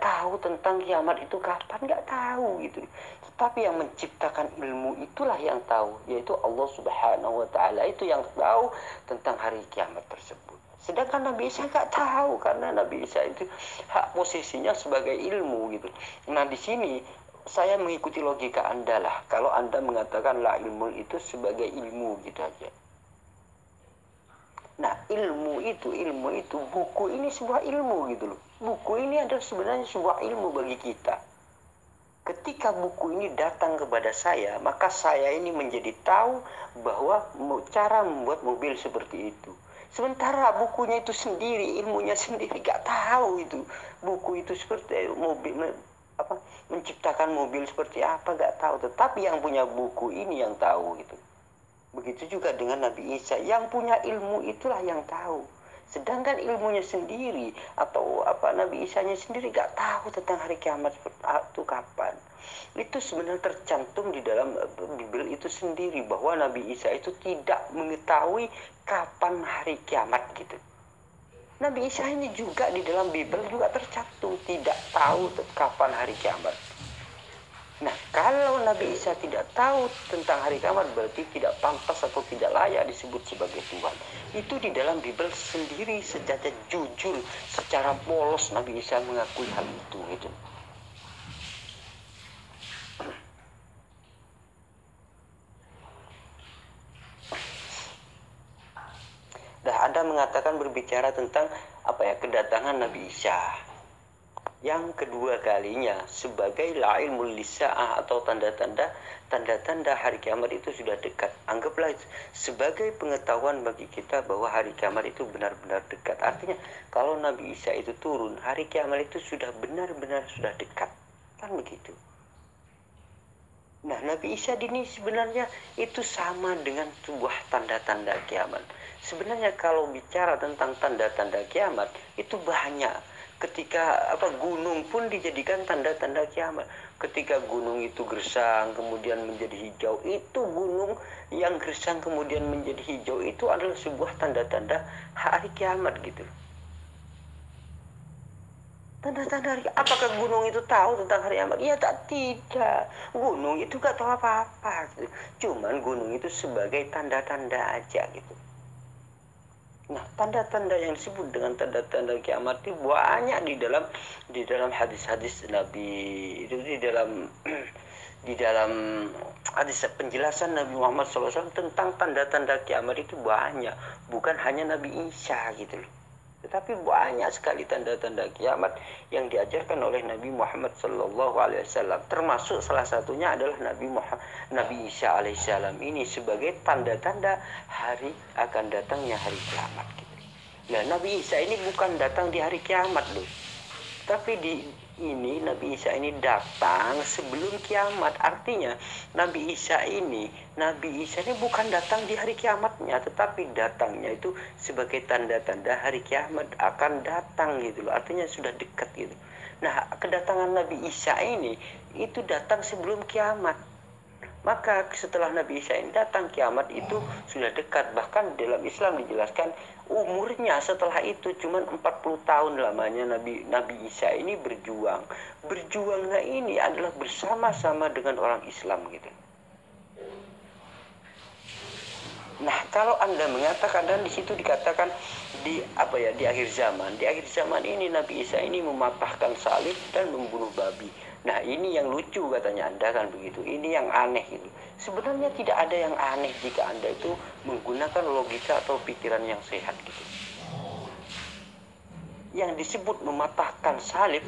tahu tentang kiamat itu kapan, nggak tahu gitu. Tetapi yang menciptakan ilmu itulah yang tahu, yaitu Allah Subhanahu wa taala, itu yang tahu tentang hari kiamat tersebut. Sedangkan Nabi Isa nggak tahu, karena Nabi Isa itu hak posisinya sebagai ilmu gitu. Nah, di sini saya mengikuti logika Anda lah. Kalau Anda mengatakan la ilmu itu sebagai ilmu gitu aja. Nah, ilmu itu buku ini sebuah ilmu gitu loh. Buku ini adalah sebenarnya sebuah ilmu bagi kita. Ketika buku ini datang kepada saya, maka saya ini menjadi tahu bahwa cara membuat mobil seperti itu. Sementara bukunya itu sendiri, ilmunya sendiri gak tahu itu. Buku itu seperti mobil, menciptakan mobil seperti apa gak tahu. Tetapi yang punya buku ini yang tahu gitu. Begitu juga dengan Nabi Isa, yang punya ilmu itulah yang tahu. Sedangkan ilmunya sendiri atau Nabi Isanya sendiri gak tahu tentang hari kiamat itu kapan. Itu sebenarnya tercantum di dalam Bible itu sendiri, bahwa Nabi Isa itu tidak mengetahui kapan hari kiamat gitu. Nabi Isa ini juga di dalam Bible juga tercantum tidak tahu kapan hari kiamat. Nah, kalau Nabi Isa tidak tahu tentang hari kiamat, berarti tidak pantas atau tidak layak disebut sebagai Tuhan. Itu di dalam Bible sendiri secara jujur, secara polos Nabi Isa mengakui hal itu gitu. Dah Anda mengatakan berbicara tentang kedatangan Nabi Isa yang kedua kalinya sebagai la ilmul lisaah atau tanda-tanda hari kiamat itu sudah dekat. Anggaplah sebagai pengetahuan bagi kita bahwa hari kiamat itu benar-benar dekat. Artinya kalau Nabi Isa itu turun, hari kiamat itu sudah benar-benar sudah dekat. Kan begitu. Nah, Nabi Isa ini sebenarnya itu sama dengan sebuah tanda-tanda kiamat. Sebenarnya kalau bicara tentang tanda-tanda kiamat itu banyak. Ketika gunung pun dijadikan tanda-tanda kiamat. Ketika gunung itu gersang kemudian menjadi hijau, itu gunung yang gersang kemudian menjadi hijau itu adalah sebuah tanda-tanda hari kiamat gitu. Tanda-tanda hari, apakah gunung itu tahu tentang hari kiamat? Ya tidak. Gunung itu gak tahu apa-apa gitu. Cuman gunung itu sebagai tanda-tanda aja gitu. Nah, tanda-tanda yang disebut dengan tanda-tanda kiamat itu banyak di dalam hadis-hadis Nabi itu, di dalam hadis penjelasan Nabi Muhammad SAW tentang tanda-tanda kiamat itu banyak, bukan hanya Nabi Isa gitu loh. Tetapi banyak sekali tanda-tanda kiamat yang diajarkan oleh Nabi Muhammad SAW. Termasuk salah satunya adalah Nabi Isa alaihissalam ini sebagai tanda-tanda hari akan datangnya hari kiamat. Gitu. Nah, Nabi Isa ini bukan datang di hari kiamat loh. Tapi Nabi Isa ini datang sebelum kiamat. Artinya Nabi Isa ini bukan datang di hari kiamatnya, tetapi datangnya itu sebagai tanda-tanda hari kiamat akan datang gitu loh. Artinya sudah dekat gitu. Nah, kedatangan Nabi Isa ini itu datang sebelum kiamat. Maka setelah Nabi Isa ini datang, kiamat itu sudah dekat. Bahkan dalam Islam dijelaskan umurnya setelah itu cuma 40 tahun lamanya Nabi Isa ini berjuang. Berjuangnya ini adalah bersama-sama dengan orang Islam gitu. Nah, kalau Anda mengatakan, dan di situ dikatakan di akhir zaman. Di akhir zaman ini Nabi Isa ini mematahkan salib dan membunuh babi. Nah, ini yang lucu katanya Anda kan begitu. Ini yang aneh gitu. Sebenarnya tidak ada yang aneh jika Anda itu menggunakan logika atau pikiran yang sehat gitu. Yang disebut mematahkan salib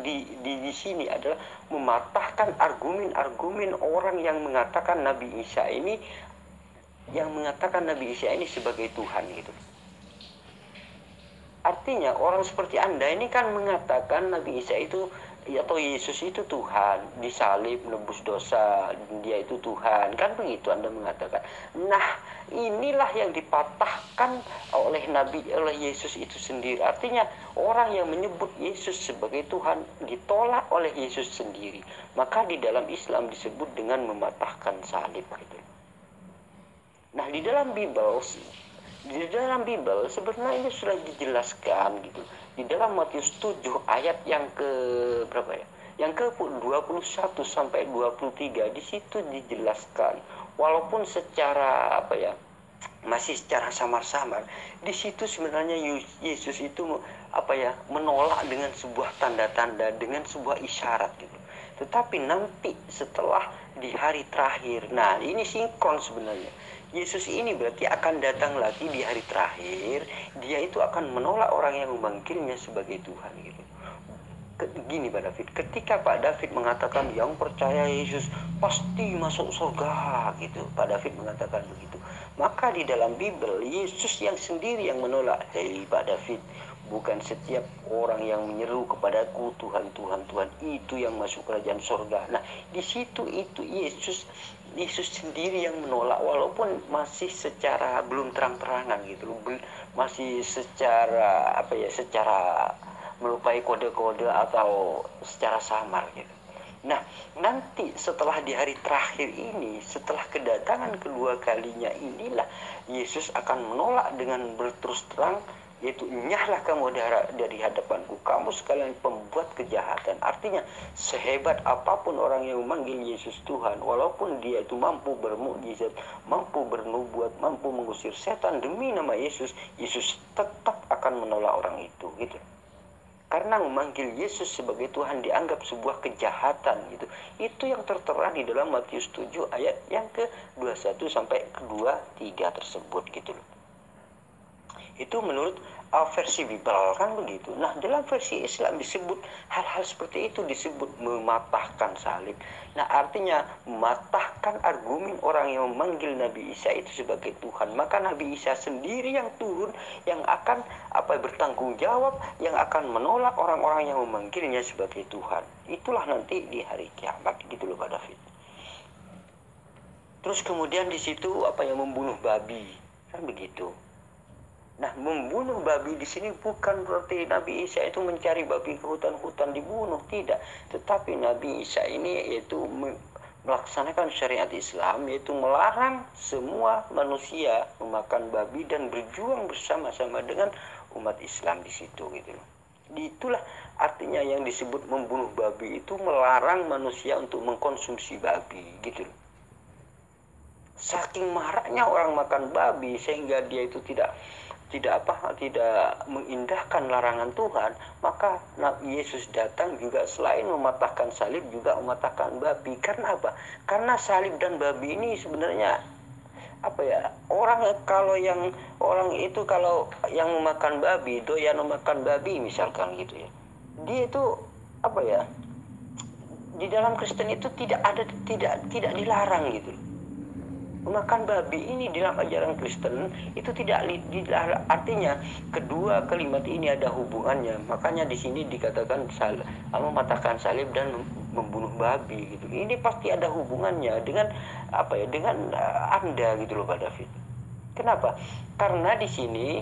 di sini adalah mematahkan argumen-argumen orang yang mengatakan Nabi Isa ini sebagai Tuhan gitu. Artinya orang seperti Anda ini kan mengatakan Nabi Isa itu atau Yesus itu Tuhan, disalib menebus dosa, dia itu Tuhan, kan begitu Anda mengatakan. Nah, inilah yang dipatahkan oleh Yesus itu sendiri. Artinya orang yang menyebut Yesus sebagai Tuhan ditolak oleh Yesus sendiri. Maka di dalam Islam disebut dengan mematahkan salib gitu. Nah, di dalam Bible sebenarnya ini sudah dijelaskan gitu. Di dalam Matius 7 ayat yang ke berapa ya? Yang ke 21 sampai 23 di situ dijelaskan. Walaupun secara masih secara samar-samar, di situ sebenarnya Yesus itu menolak dengan sebuah tanda-tanda, dengan sebuah isyarat gitu. Tetapi nanti setelah di hari terakhir, nah ini sinkron sebenarnya. Yesus ini berarti akan datang lagi di hari terakhir. Dia itu akan menolak orang yang memanggilnya sebagai Tuhan gitu. Gini Pak David, ketika Pak David mengatakan yang percaya Yesus pasti masuk surga gitu, Pak David mengatakan begitu. Maka di dalam Bible Yesus yang sendiri yang menolak. Hei Pak David, bukan setiap orang yang menyeru kepadaku Tuhan, Tuhan, Tuhan itu yang masuk kerajaan surga. Nah, di situ itu Yesus sendiri yang menolak, walaupun masih secara belum terang-terangan gitu, masih secara secara melupai kode-kode atau secara samar gitu. Nah, nanti setelah di hari terakhir ini, setelah kedatangan kedua kalinya inilah Yesus akan menolak dengan berterus terang, yaitu nyahlah kamu dari hadapanku, kamu sekalian pembuat kejahatan. Artinya sehebat apapun orang yang memanggil Yesus Tuhan, walaupun dia itu mampu bermukjizat, mampu bernubuat, mampu mengusir setan demi nama Yesus, Yesus tetap akan menolak orang itu gitu. Karena memanggil Yesus sebagai Tuhan dianggap sebuah kejahatan gitu. Itu yang tertera di dalam Matius 7 ayat yang ke-21 sampai ke-23 tersebut gitu loh. Itu menurut versi Bible kan begitu. Nah, dalam versi Islam disebut hal-hal seperti itu, disebut mematahkan salib. Nah, artinya mematahkan argumen orang yang memanggil Nabi Isa itu sebagai Tuhan. Maka Nabi Isa sendiri yang turun, yang akan bertanggung jawab, yang akan menolak orang-orang yang memanggilnya sebagai Tuhan. Itulah nanti di hari kiamat gitu loh Pak David. Terus kemudian di situ membunuh babi kan begitu. Nah, membunuh babi di sini bukan berarti Nabi Isa itu mencari babi ke hutan-hutan dibunuh, tidak. Tetapi Nabi Isa ini yaitu melaksanakan syariat Islam, yaitu melarang semua manusia memakan babi dan berjuang bersama-sama dengan umat Islam di situ gitu loh. Itulah artinya yang disebut membunuh babi, itu melarang manusia untuk mengkonsumsi babi gitu loh. Saking maraknya orang makan babi sehingga dia itu tidak mengindahkan larangan Tuhan, maka Yesus datang juga selain mematahkan salib juga mematahkan babi. Karena apa? Karena salib dan babi ini sebenarnya orang yang memakan babi, doyan memakan babi misalkan gitu ya, dia itu di dalam Kristen itu tidak dilarang gitu. makan babi ini dalam ajaran Kristen itu tidak artinya kedua kalimat ini ada hubungannya. Makanya di sini dikatakan mematahkan salib dan membunuh babi gitu. Ini pasti ada hubungannya dengan dengan Anda gitu loh Pak David. Kenapa? Karena di sini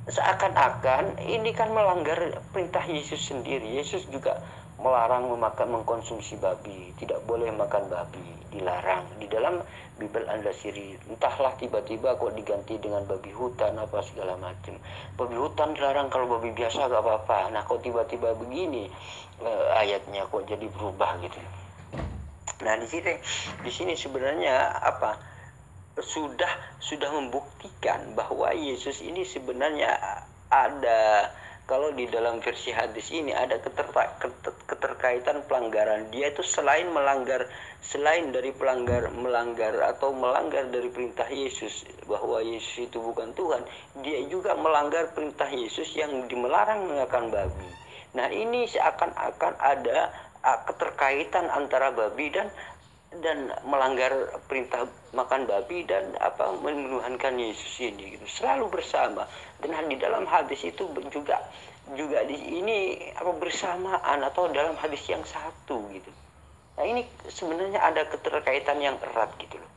seakan-akan ini kan melanggar perintah Yesus sendiri. Yesus juga melarang mengkonsumsi babi, tidak boleh makan babi, dilarang di dalam Bible Anda sendiri. Entahlah tiba-tiba kok diganti dengan babi hutan apa segala macam. Babi hutan dilarang, kalau babi biasa gak apa-apa. Nah kok tiba-tiba begini ayatnya kok jadi berubah gitu. Nah di sini sebenarnya sudah membuktikan bahwa Yesus ini sebenarnya ada. Kalau di dalam versi hadis ini ada keterkaitan pelanggaran. Dia itu selain dari melanggar dari perintah Yesus bahwa Yesus itu bukan Tuhan, dia juga melanggar perintah Yesus yang melarang mengakan babi. Nah ini seakan-akan ada keterkaitan antara babi dan melanggar perintah makan babi dan menuhankan Yesus ini gitu, selalu bersama. Dan di dalam hadis itu juga di ini bersamaan atau dalam hadis yang satu gitu. Nah ini sebenarnya ada keterkaitan yang erat gitu loh.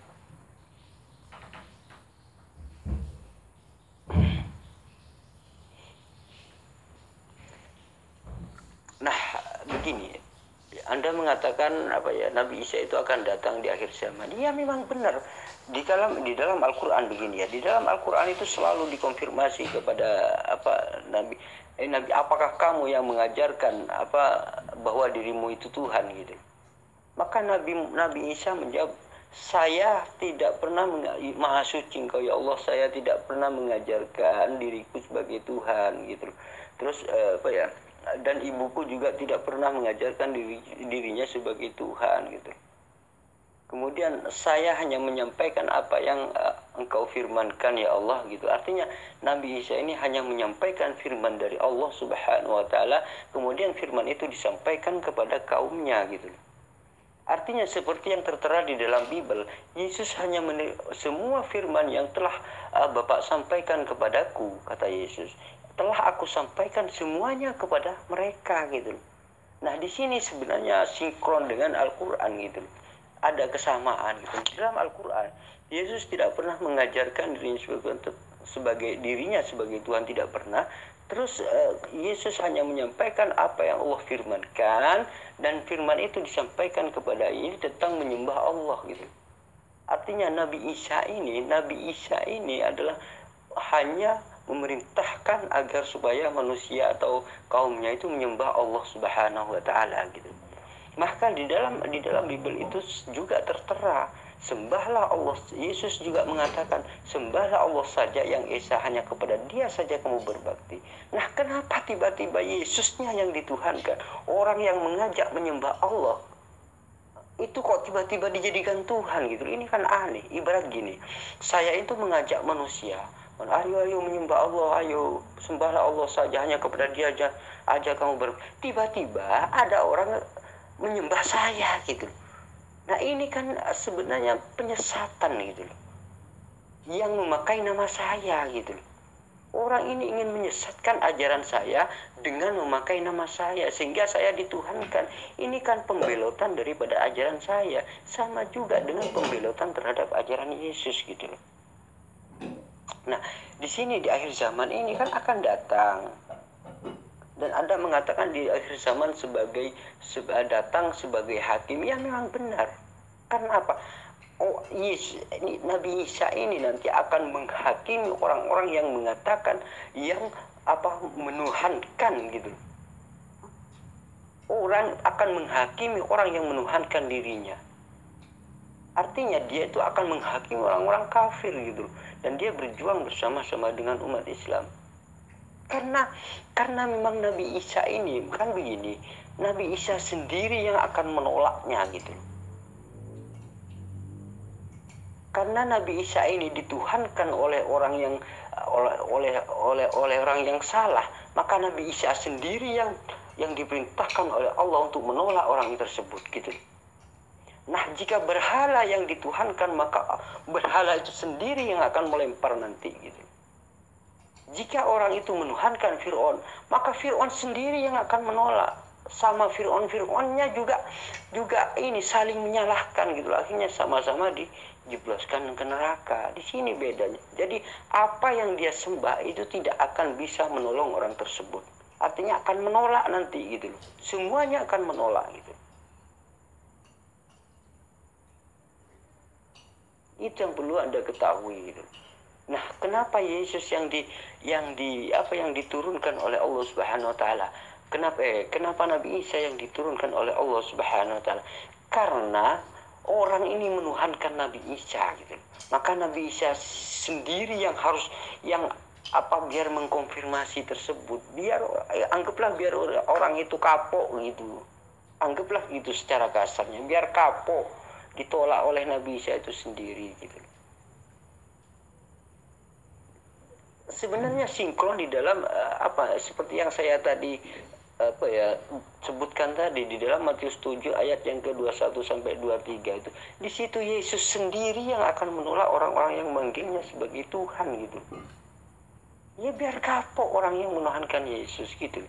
Nah begini, Anda mengatakan Nabi Isa itu akan datang di akhir zaman. Iya memang benar. Di dalam Al-Qur'an begini ya. Di dalam Al-Qur'an itu selalu dikonfirmasi kepada Nabi, apakah kamu yang mengajarkan bahwa dirimu itu Tuhan gitu. Maka Nabi Isa menjawab, saya tidak pernah Maha suci Engkau ya Allah, saya tidak pernah mengajarkan diriku sebagai Tuhan gitu. Terus dan ibuku juga tidak pernah mengajarkan dirinya sebagai Tuhan gitu. Kemudian saya hanya menyampaikan apa yang engkau firmankan ya Allah gitu. Artinya Nabi Isa ini hanya menyampaikan firman dari Allah Subhanahu wa taala, kemudian firman itu disampaikan kepada kaumnya gitu. Artinya seperti yang tertera di dalam Bible, Yesus hanya semua firman yang telah Bapak sampaikan kepadaku, kata Yesus, telah aku sampaikan semuanya kepada mereka gitu. Nah di sini sebenarnya sinkron dengan Al-Qur'an gitu. Ada kesamaan gitu. Di dalam Al-Qur'an Yesus tidak pernah mengajarkan dirinya sebagai Tuhan, tidak pernah. Terus Yesus hanya menyampaikan apa yang Allah firmankan, dan firman itu disampaikan kepada ini tentang menyembah Allah gitu. Artinya Nabi Isa ini adalah hanya memerintahkan agar supaya manusia atau kaumnya itu menyembah Allah Subhanahu wa taala gitu. Maka di dalam Bible itu juga tertera, sembahlah Allah. Yesus juga mengatakan, sembahlah Allah saja yang esa, hanya kepada Dia saja kamu berbakti. Nah, kenapa tiba-tiba Yesusnya yang dituhankan? Orang yang mengajak menyembah Allah itu kok tiba-tiba dijadikan Tuhan gitu. Ini kan aneh. Ibarat gini, saya itu mengajak manusia, ayo menyembah Allah, ayo sembahlah Allah saja, hanya kepada Dia aja kamu tiba-tiba ada orang menyembah saya gitu. Nah ini kan sebenarnya penyesatan gitu loh, yang memakai nama saya gitu loh. Orang ini ingin menyesatkan ajaran saya dengan memakai nama saya sehingga saya dituhankan. Ini kan pembelotan daripada ajaran saya, sama juga dengan pembelotan terhadap ajaran Yesus gitu loh. Nah di sini di akhir zaman ini kan akan datang, dan Anda mengatakan di akhir zaman datang sebagai hakim. Ya memang benar. Karena apa? Nabi Isa ini nanti akan menghakimi orang-orang yang mengatakan, yang menuhankan gitu. Orang akan menghakimi orang yang menuhankan dirinya. Artinya dia itu akan menghakimi orang-orang kafir gitu. Dan dia berjuang bersama-sama dengan umat Islam. Karena memang Nabi Isa ini kan begini, Nabi Isa sendiri yang akan menolaknya gitu. Karena Nabi Isa ini dituhankan oleh orang yang oleh orang yang salah, maka Nabi Isa sendiri yang diperintahkan oleh Allah untuk menolak orang tersebut gitu. Nah, jika berhala yang dituhankan, maka berhala itu sendiri yang akan melempar nanti gitu. Jika orang itu menuhankan Fir'aun, maka Fir'aun sendiri yang akan menolak. Sama Fir'aunnya juga ini saling menyalahkan gitu. Akhirnya sama-sama dijebloskan ke neraka. Di sini bedanya. Jadi apa yang dia sembah itu tidak akan bisa menolong orang tersebut. Artinya akan menolak nanti gitu loh. Semuanya akan menolak gitu. Itu yang perlu Anda ketahui gitu. Nah, kenapa Yesus yang diturunkan oleh Allah Subhanahu wa taala? Kenapa Nabi Isa yang diturunkan oleh Allah Subhanahu wa taala? Karena orang ini menuhankan Nabi Isa gitu. Maka Nabi Isa sendiri yang harus biar mengkonfirmasi tersebut. Anggaplah biar orang itu kapok gitu. Anggaplah gitu secara kasarnya, biar kapok ditolak oleh Nabi Isa itu sendiri gitu. Sebenarnya sinkron di dalam seperti yang saya tadi sebutkan tadi di dalam Matius 7 ayat yang ke-21 sampai 23 itu. Di situ Yesus sendiri yang akan menolak orang-orang yang memanggilnya sebagai Tuhan gitu. Ya biar kapok orang yang menuhankan Yesus gitu.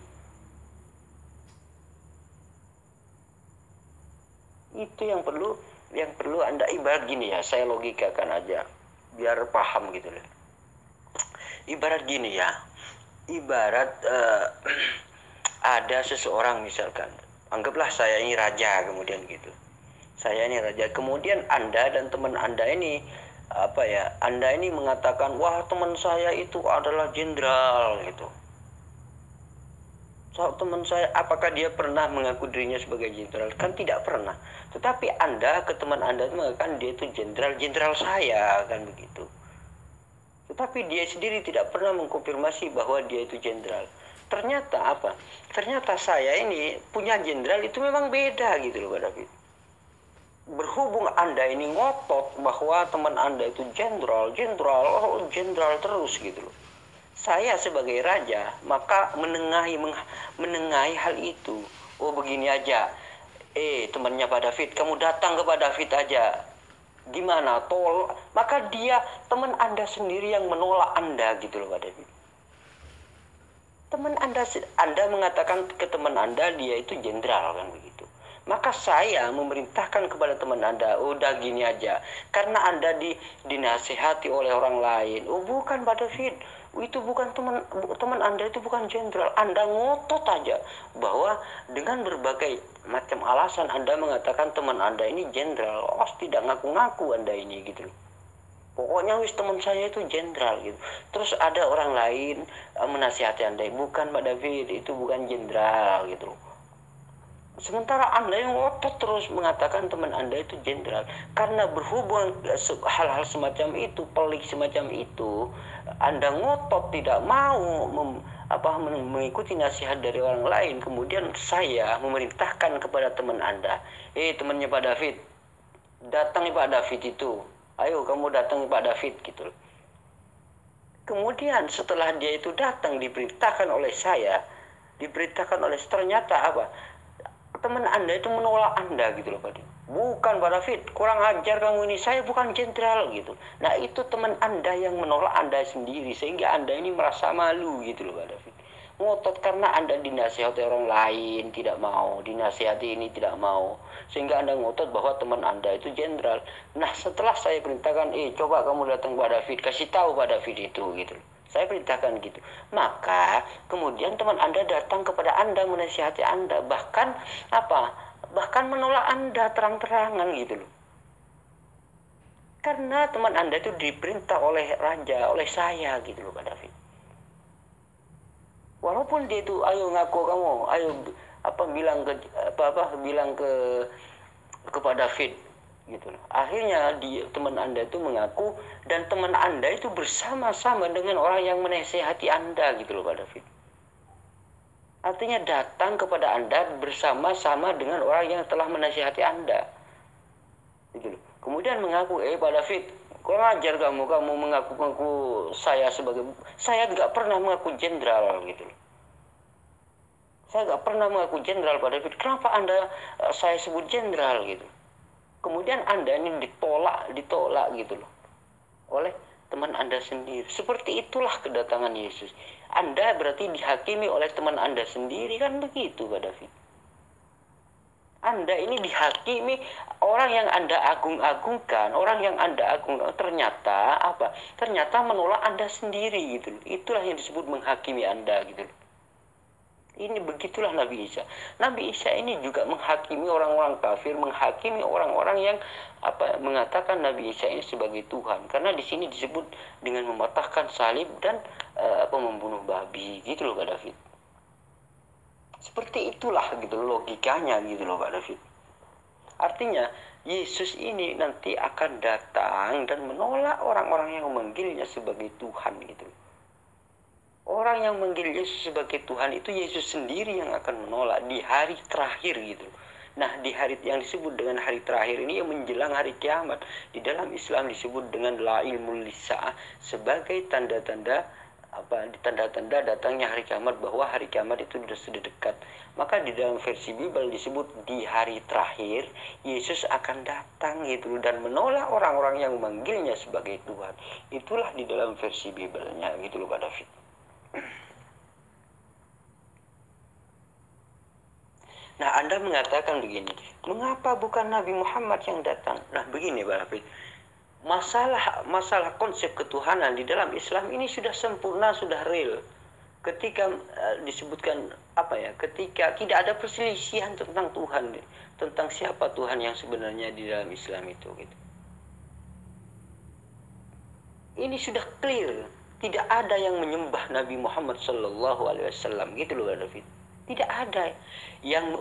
Itu yang perlu Anda ibarat gini ya, saya logikakan aja biar paham gitu loh. Ibarat gini ya, ada seseorang misalkan, anggaplah saya ini raja kemudian gitu. Saya ini raja, kemudian Anda dan teman Anda ini Anda ini mengatakan, wah teman saya itu adalah jenderal gitu. Teman saya, apakah dia pernah mengaku dirinya sebagai jenderal? Kan tidak pernah. Tetapi Anda ke teman Anda itu mengatakan dia itu jenderal saya, kan begitu. Tetapi dia sendiri tidak pernah mengkonfirmasi bahwa dia itu jenderal. Ternyata saya ini punya jenderal itu memang beda gitu loh Pak David. Berhubung Anda ini ngotot bahwa teman Anda itu jenderal terus gitu loh. Saya sebagai raja maka menengahi hal itu. Oh begini aja. Temannya Pak David, kamu datang ke Pak David aja. Gimana maka dia teman Anda sendiri yang menolak Anda gitu loh Pak David. Teman Anda mengatakan ke teman Anda dia itu jenderal kan begitu. Maka saya memerintahkan kepada teman Anda, udah gini aja. Karena Anda dinasihati oleh orang lain. Oh bukan Pak David, itu bukan teman Anda itu bukan jenderal. Anda ngotot aja bahwa dengan berbagai macam alasan Anda mengatakan teman Anda ini jenderal. Oh tidak ngaku-ngaku Anda ini gitu loh. Pokoknya teman saya itu jenderal gitu. Terus ada orang lain menasihati Anda, bukan Pak David, itu bukan jenderal gitu loh. Sementara Anda yang ngotot terus mengatakan teman Anda itu jenderal. Karena berhubungan hal-hal semacam itu, pelik semacam itu, Anda ngotot tidak mau mengikuti nasihat dari orang lain. Kemudian saya memerintahkan kepada teman Anda, temannya Pak David, datang Pak David itu. Ayo kamu datang Pak David gitu. Kemudian setelah dia itu datang diberitakan oleh saya, ternyata teman Anda itu menolak Anda gitu loh Pak. Bukan Pak David, kurang ajar kamu ini, saya bukan jenderal gitu. Nah itu teman Anda yang menolak Anda sendiri, sehingga Anda ini merasa malu gitu loh Pak David. Ngotot karena Anda dinasihati orang lain tidak mau, dinasihati ini tidak mau, sehingga Anda ngotot bahwa teman Anda itu jenderal. Nah setelah saya perintahkan, coba kamu datang Pak David, kasih tahu Pak David itu gitu loh. Saya perintahkan gitu. Maka kemudian teman Anda datang kepada Anda menasihati Anda, bahkan menolak Anda terang-terangan gitu loh. Karena teman Anda itu diperintah oleh raja, oleh saya gitu loh Pak David. Walaupun dia itu ayo ngaku kamu, ayo bilang ke Pak David gitu. Akhirnya teman Anda itu mengaku dan teman Anda itu bersama-sama dengan orang yang menasihati Anda gitu loh Pak David. Artinya datang kepada Anda bersama-sama dengan orang yang telah menasihati Anda. Gitu loh. Kemudian mengaku, Pak David, kurang ajar kamu mengaku saya sebagai, saya nggak pernah mengaku jenderal gitu loh. Saya nggak pernah mengaku jenderal Pak David. Kenapa Anda saya sebut jenderal gitu? kemudian Anda ini ditolak gitu loh oleh teman Anda sendiri. Seperti itulah kedatangan Yesus. Anda berarti dihakimi oleh teman Anda sendiri, kan begitu Pak David. Anda ini dihakimi orang yang Anda agung-agungkan, orang yang Anda agungkan ternyata apa? Ternyata menolak Anda sendiri gitu loh. Itulah yang disebut menghakimi Anda gitu loh. Ini begitulah Nabi Isa. Nabi Isa ini juga menghakimi orang-orang kafir, menghakimi orang-orang yang mengatakan Nabi Isa ini sebagai Tuhan. Karena di sini disebut dengan mematahkan salib dan membunuh babi, gitu loh Pak David. Seperti itulah gitu loh logikanya gitu loh Pak David. Artinya Yesus ini nanti akan datang dan menolak orang-orang yang memanggilnya sebagai Tuhan gitu loh. Orang yang memanggil Yesus sebagai Tuhan itu Yesus sendiri yang akan menolak di hari terakhir gitu. Nah, di hari yang disebut dengan hari terakhir ini yang menjelang hari kiamat. Di dalam Islam disebut dengan la ilmul lisa sebagai tanda-tanda datangnya hari kiamat, bahwa hari kiamat itu sudah dekat. Maka di dalam versi Bible disebut di hari terakhir Yesus akan datang gitu dan menolak orang-orang yang memanggilnya sebagai Tuhan. Itulah di dalam versi Bible-nya gitu loh Pak David. Nah, Anda mengatakan begini, mengapa bukan Nabi Muhammad yang datang? Nah, begini Pak David, masalah konsep ketuhanan di dalam Islam ini sudah sempurna, sudah real. Ketika disebutkan ketika tidak ada perselisihan tentang Tuhan, tentang siapa Tuhan yang sebenarnya di dalam Islam itu gitu. Ini sudah clear. Tidak ada yang menyembah Nabi Muhammad SAW gitu loh David. Tidak ada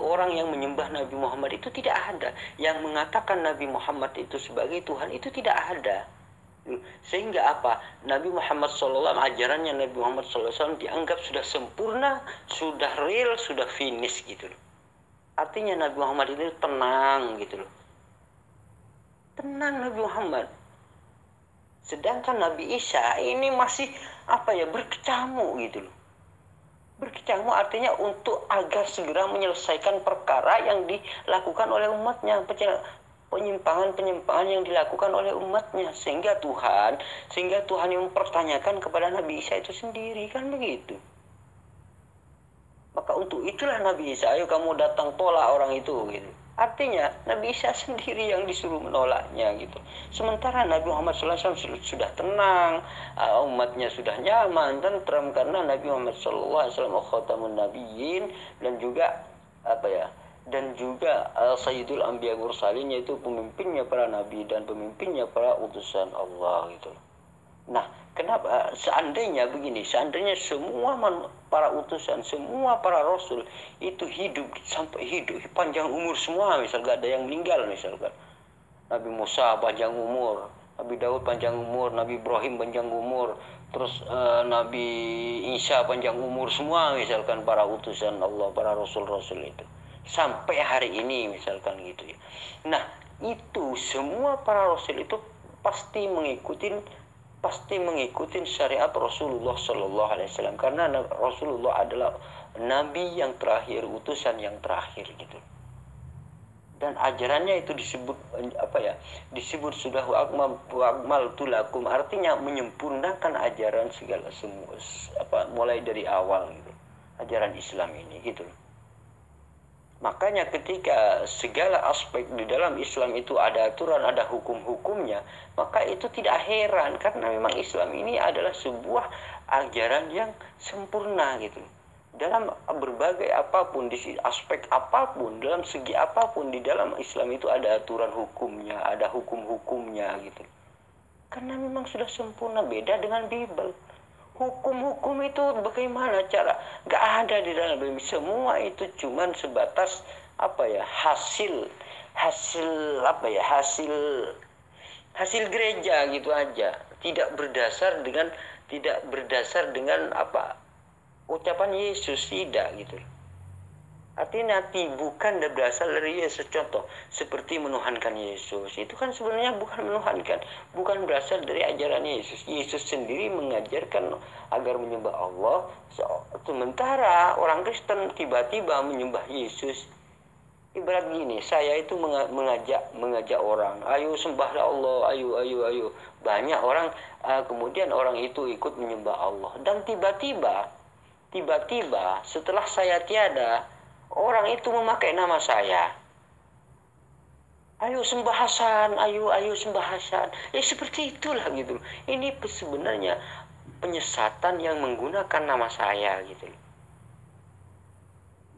orang yang menyembah Nabi Muhammad itu, tidak ada yang mengatakan Nabi Muhammad itu sebagai Tuhan, itu tidak ada. Sehingga Nabi Muhammad SAW, ajarannya Nabi Muhammad SAW dianggap sudah sempurna, sudah real, sudah finish gitu loh. Artinya Nabi Muhammad itu tenang gitu loh. Tenang Nabi Muhammad. Sedangkan Nabi Isa ini masih berkecamuk gitu loh. Berkecamuk artinya untuk agar segera menyelesaikan perkara yang dilakukan oleh umatnya, penyimpangan yang dilakukan oleh umatnya, sehingga Tuhan yang mempertanyakan kepada Nabi Isa itu sendiri, kan begitu. Maka untuk itulah Nabi Isa, ayo kamu datang tolak orang itu gitu. Artinya Nabi Isa sendiri yang disuruh menolaknya gitu. Sementara Nabi Muhammad SAW sudah tenang, umatnya sudah nyaman, tentram, karena Nabi Muhammad SAW khatamun nabiyyin dan juga Sayyidul Anbiya Mursalin, yaitu pemimpinnya para nabi dan pemimpinnya para utusan Allah gitu. Nah, kenapa seandainya semua para utusan, semua para rasul itu hidup sampai panjang umur semua, misal gak ada yang meninggal, misalkan Nabi Musa panjang umur, Nabi Daud panjang umur, Nabi Ibrahim panjang umur, terus Nabi Isa panjang umur semua, misalkan para utusan Allah, para rasul-rasul itu sampai hari ini misalkan gitu ya. Nah, itu semua para rasul itu pasti mengikuti syariat Rasulullah Sallallahu Alaihi Wasallam, karena Rasulullah adalah Nabi yang terakhir, utusan yang terakhir gitu. Dan ajarannya itu disebut sudah akmaltu lakum, artinya menyempurnakan ajaran mulai dari awal gitu, ajaran Islam ini gitu. Makanya ketika segala aspek di dalam Islam itu ada aturan, ada hukum-hukumnya, maka itu tidak heran, karena memang Islam ini adalah sebuah ajaran yang sempurna gitu. Dalam berbagai apapun, di aspek apapun, dalam segi apapun, di dalam Islam itu ada aturan hukumnya, ada hukum-hukumnya gitu. Karena memang sudah sempurna, beda dengan Bible. Hukum-hukum itu bagaimana cara? Gak ada di dalam Bible. Semua itu cuman sebatas hasil gereja gitu aja. Tidak berdasar dengan ucapan Yesus, tidak gitu. Artinya bukan berasal dari Yesus. Contoh seperti menuhankan Yesus, itu kan sebenarnya bukan menuhankan, bukan berasal dari ajaran Yesus. Yesus sendiri mengajarkan agar menyembah Allah, sementara orang Kristen tiba-tiba menyembah Yesus. Ibarat gini, saya itu mengajak orang, ayo sembahlah Allah, ayo. Banyak orang, kemudian orang itu ikut menyembah Allah. Dan tiba-tiba setelah saya tiada, orang itu memakai nama saya. Ayo sembah Hasan, ayo sembah Hasan. Ya seperti itulah gitu. Ini sebenarnya penyesatan yang menggunakan nama saya gitu.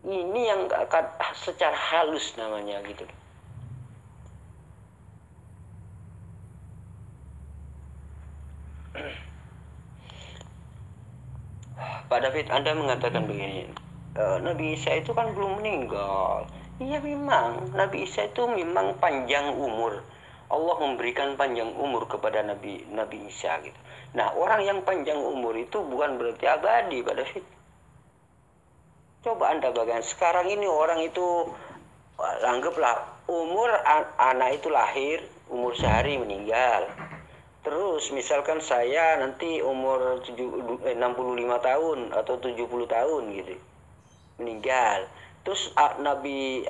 Ini yang akan secara halus namanya gitu. Pak David, Anda mengatakan begini, Nabi Isa itu kan belum meninggal. Iya memang, Nabi Isa itu memang panjang umur. Allah memberikan panjang umur kepada Nabi Isa gitu. Nah, orang yang panjang umur itu bukan berarti abadi, Pak David. Coba Anda bayangkan, sekarang ini orang itu, anggaplah umur anak itu lahir, umur sehari meninggal. Terus misalkan saya nanti umur 65 tahun atau 70 tahun gitu, meninggal. Terus Nabi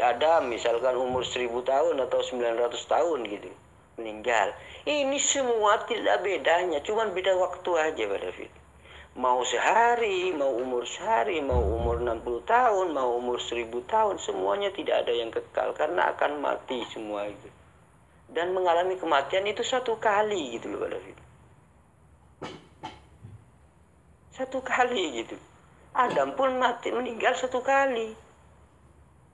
Adam misalkan umur 1000 tahun atau 900 tahun gitu, meninggal. Ini semua tidak bedanya, cuman beda waktu aja, Pak David. Mau sehari, mau umur sehari, mau umur 60 tahun, mau umur 1000 tahun, semuanya tidak ada yang kekal karena akan mati semua itu. Dan mengalami kematian itu satu kali gitu loh, Pak David. Satu kali gitu. Adam pun meninggal satu kali.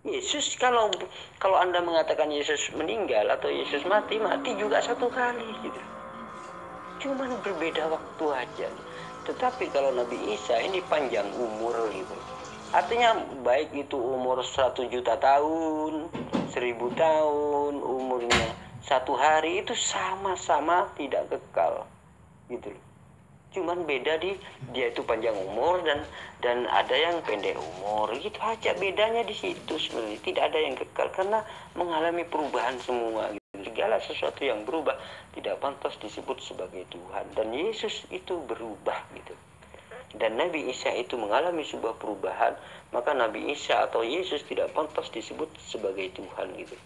Yesus, kalau Anda mengatakan Yesus meninggal atau Yesus mati juga satu kali gitu. Cuman berbeda waktu aja. Tetapi kalau Nabi Isa ini panjang umur gitu. Artinya baik itu umur 1 juta tahun, 1000 tahun, umurnya 1 hari itu sama-sama tidak kekal gitu. Cuman beda dia itu panjang umur dan ada yang pendek umur gitu aja, bedanya di situ sebenarnya. Tidak ada yang kekal karena mengalami perubahan semua gitu. Segala sesuatu yang berubah tidak pantas disebut sebagai Tuhan, dan Yesus itu berubah gitu. Dan Nabi Isa itu mengalami sebuah perubahan, maka Nabi Isa atau Yesus tidak pantas disebut sebagai Tuhan gitu.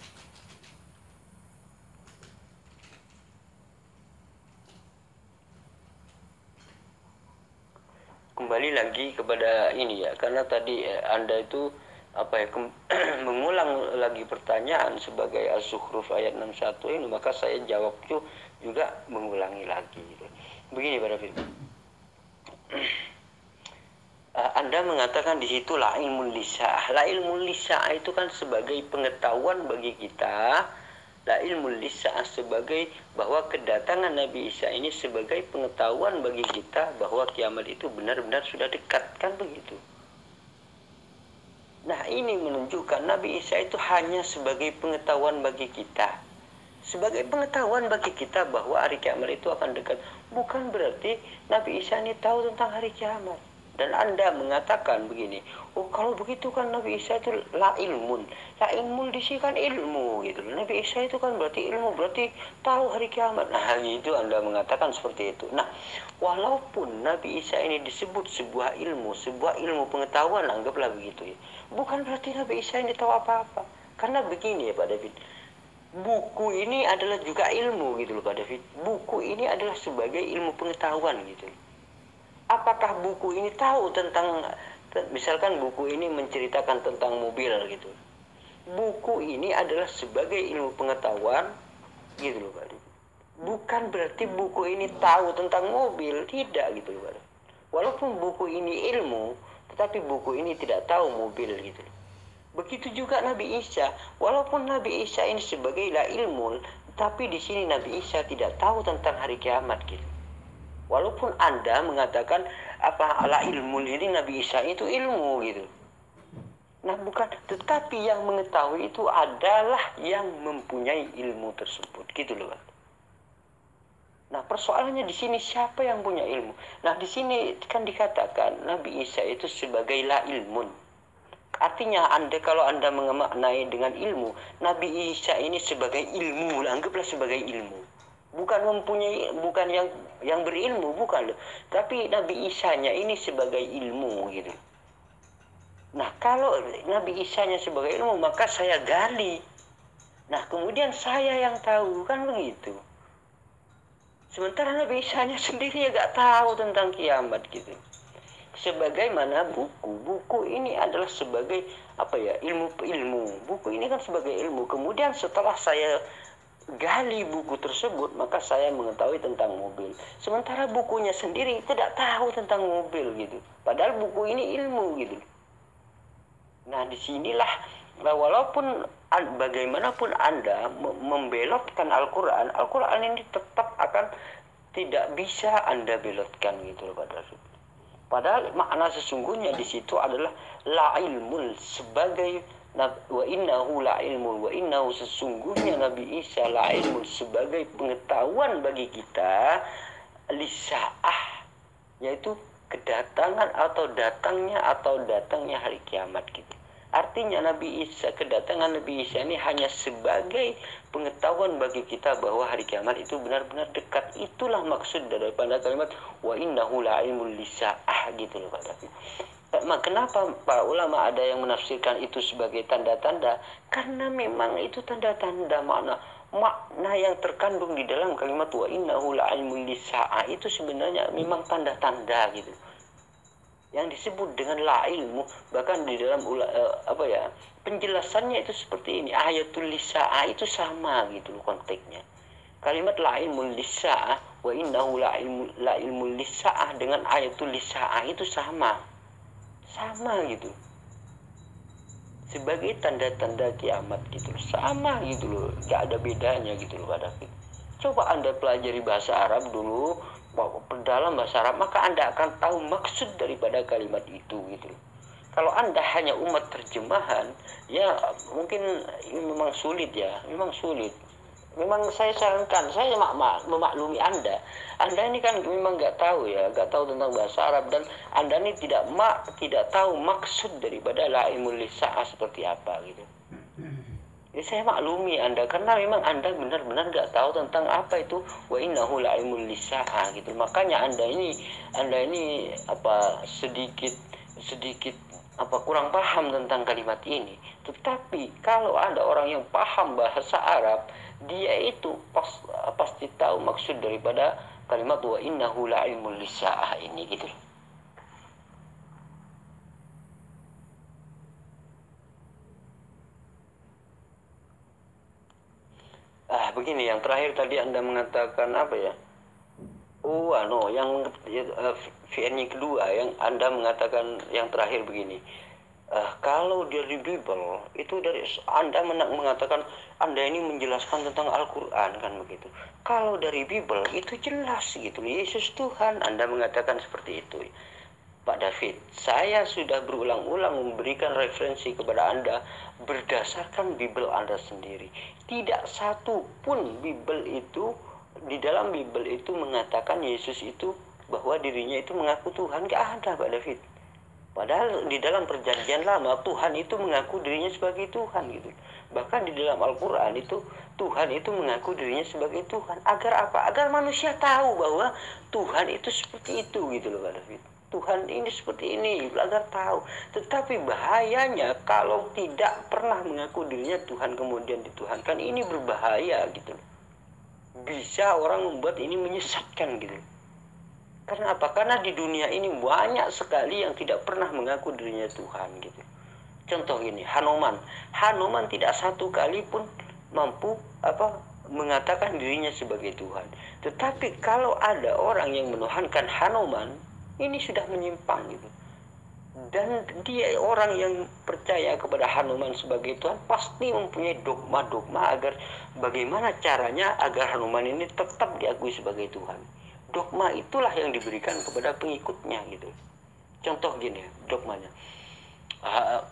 Kembali lagi kepada ini ya, karena tadi Anda itu mengulang lagi pertanyaan sebagai Az-Zukhruf ayat 61 ini, maka saya jawab juga mengulangi lagi gitu. Begini Pak David, Anda mengatakan di situ la ilmul lisa'ah. La ilmul lisa'ah itu kan sebagai pengetahuan bagi kita. La ilmul lisa'ah sebagai bahwa kedatangan Nabi Isa ini sebagai pengetahuan bagi kita bahwa kiamat itu benar-benar sudah dekat, kan begitu. Nah, ini menunjukkan Nabi Isa itu hanya sebagai pengetahuan bagi kita. Sebagai pengetahuan bagi kita bahwa hari kiamat itu akan dekat. Bukan berarti Nabi Isa ini tahu tentang hari kiamat. Dan Anda mengatakan begini, oh kalau begitu kan Nabi Isa itu la ilmun. La ilmun di sini kan ilmu gitu. Nabi Isa itu kan berarti ilmu, berarti tahu hari kiamat. Nah, itu Anda mengatakan seperti itu. Nah, walaupun Nabi Isa ini disebut sebuah ilmu pengetahuan, anggaplah begitu ya. Bukan berarti Nabi Isa ini tahu apa-apa. Karena begini ya Pak David, buku ini adalah juga ilmu gitu loh Pak David. Buku ini adalah sebagai ilmu pengetahuan gitu. Apakah buku ini tahu tentang, misalkan buku ini menceritakan tentang mobil gitu. Buku ini adalah sebagai ilmu pengetahuan gitu loh Pak. Bukan berarti buku ini tahu tentang mobil, tidak gitu loh Pak. Walaupun buku ini ilmu, tetapi buku ini tidak tahu mobil gitu. Begitu juga Nabi Isa, walaupun Nabi Isa ini sebagai la ilmu, tapi di sini Nabi Isa tidak tahu tentang hari kiamat gitu. Walaupun Anda mengatakan la ilmu ini Nabi Isa itu ilmu gitu. Nah bukan, tetapi yang mengetahui itu adalah yang mempunyai ilmu tersebut gitu loh. Nah persoalannya di sini siapa yang punya ilmu? Nah di sini kan dikatakan Nabi Isa itu sebagai la ilmun. Artinya kalau Anda mengemaknai dengan ilmu, Nabi Isa ini sebagai ilmu, anggaplah sebagai ilmu. Bukan yang berilmu, bukan loh. Tapi Nabi Isa-nya ini sebagai ilmu gitu. Nah, kalau Nabi Isa-nya sebagai ilmu, maka saya gali. Nah, kemudian saya yang tahu, kan begitu. Sementara Nabi Isa-nya sendiri nggak tahu tentang kiamat gitu. Sebagaimana buku ini adalah sebagai ilmu. Buku ini kan sebagai ilmu. Kemudian setelah saya gali buku tersebut, maka saya mengetahui tentang mobil. Sementara bukunya sendiri tidak tahu tentang mobil gitu. Padahal buku ini ilmu gitu. Nah, disinilah walaupun bagaimanapun Anda membelotkan Al-Quran, Al-Quran ini tetap akan tidak bisa Anda belotkan gitu loh padahal makna sesungguhnya di situ adalah la ilmul sebagai wa innahu la ilmul wa innahu sesungguhnya Nabi Isa la ilmul sebagai pengetahuan bagi kita lisaah, yaitu kedatangan atau datangnya hari kiamat gitu. Artinya kedatangan Nabi Isa ini hanya sebagai pengetahuan bagi kita bahwa hari kiamat itu benar-benar dekat. Itulah maksud daripada kalimat wa innahu la'ilmul lisaah gitu loh Pak David. Kenapa para ulama ada yang menafsirkan itu sebagai tanda-tanda? Karena memang itu tanda-tanda makna yang terkandung di dalam kalimat wa innahu la'ilmul lisaah itu sebenarnya memang tanda-tanda gitu. Yang disebut dengan la ilmu, bahkan di dalam penjelasannya itu seperti ini, ayatul lisa'a itu sama gitu loh konteksnya. Kalimat la ilmu lisa'a wa innahu la ilmu lisa'a dengan ayatul lisa'a itu sama gitu, sebagai tanda-tanda kiamat gitu loh, sama gitu loh, gak ada bedanya gitu loh Pak David. Coba Anda pelajari bahasa Arab dulu, dalam bahasa Arab, maka Anda akan tahu maksud daripada kalimat itu gitu. Kalau Anda hanya umat terjemahan, ya mungkin memang sulit ya, memang sulit. Memang saya sarankan, saya memaklumi Anda. Anda ini kan memang nggak tahu ya, nggak tahu tentang bahasa Arab, dan Anda ini tidak tahu maksud daripada la ilmul lisa'a seperti apa gitu. Jadi saya maklumi Anda karena memang Anda benar-benar nggak tahu tentang apa itu wa innahu la'ilmul lisa'a gitu. Makanya Anda ini sedikit kurang paham tentang kalimat ini. Tetapi kalau ada orang yang paham bahasa Arab, dia itu pasti tahu maksud daripada kalimat wa innahu la'ilmul lisa'a ini gitu. Begini, yang terakhir tadi Anda mengatakan apa ya? Yang VN-nya kedua, yang Anda mengatakan yang terakhir begini. Kalau dari Bible, itu dari Anda mengatakan Anda ini menjelaskan tentang Al-Quran kan begitu. Kalau dari Bible itu jelas gitu, Yesus Tuhan, Anda mengatakan seperti itu. Pak David, saya sudah berulang-ulang memberikan referensi kepada Anda berdasarkan Bible Anda sendiri. Tidak satu pun Bible itu, di dalam Bible itu mengatakan Yesus itu bahwa dirinya itu mengaku Tuhan. Nggak ada Pak David. Padahal di dalam perjanjian lama Tuhan itu mengaku dirinya sebagai Tuhan gitu. Bahkan di dalam Al-Quran itu Tuhan itu mengaku dirinya sebagai Tuhan. Agar apa? Agar manusia tahu bahwa Tuhan itu seperti itu gitu loh Pak David. Tuhan ini seperti ini, agar tahu. Tetapi bahayanya kalau tidak pernah mengaku dirinya Tuhan kemudian dituhankan, ini berbahaya gitu. Bisa orang membuat ini menyesatkan gitu. Karena apa? Karena di dunia ini banyak sekali yang tidak pernah mengaku dirinya Tuhan gitu. Contoh ini, Hanuman tidak satu kali pun mampu mengatakan dirinya sebagai Tuhan. Tetapi kalau ada orang yang menuhankan Hanuman, ini sudah menyimpang gitu. Dan dia orang yang percaya kepada Hanuman sebagai Tuhan pasti mempunyai dogma-dogma agar bagaimana caranya agar Hanuman ini tetap diakui sebagai Tuhan. Dogma itulah yang diberikan kepada pengikutnya gitu. Contoh gini dogmanya.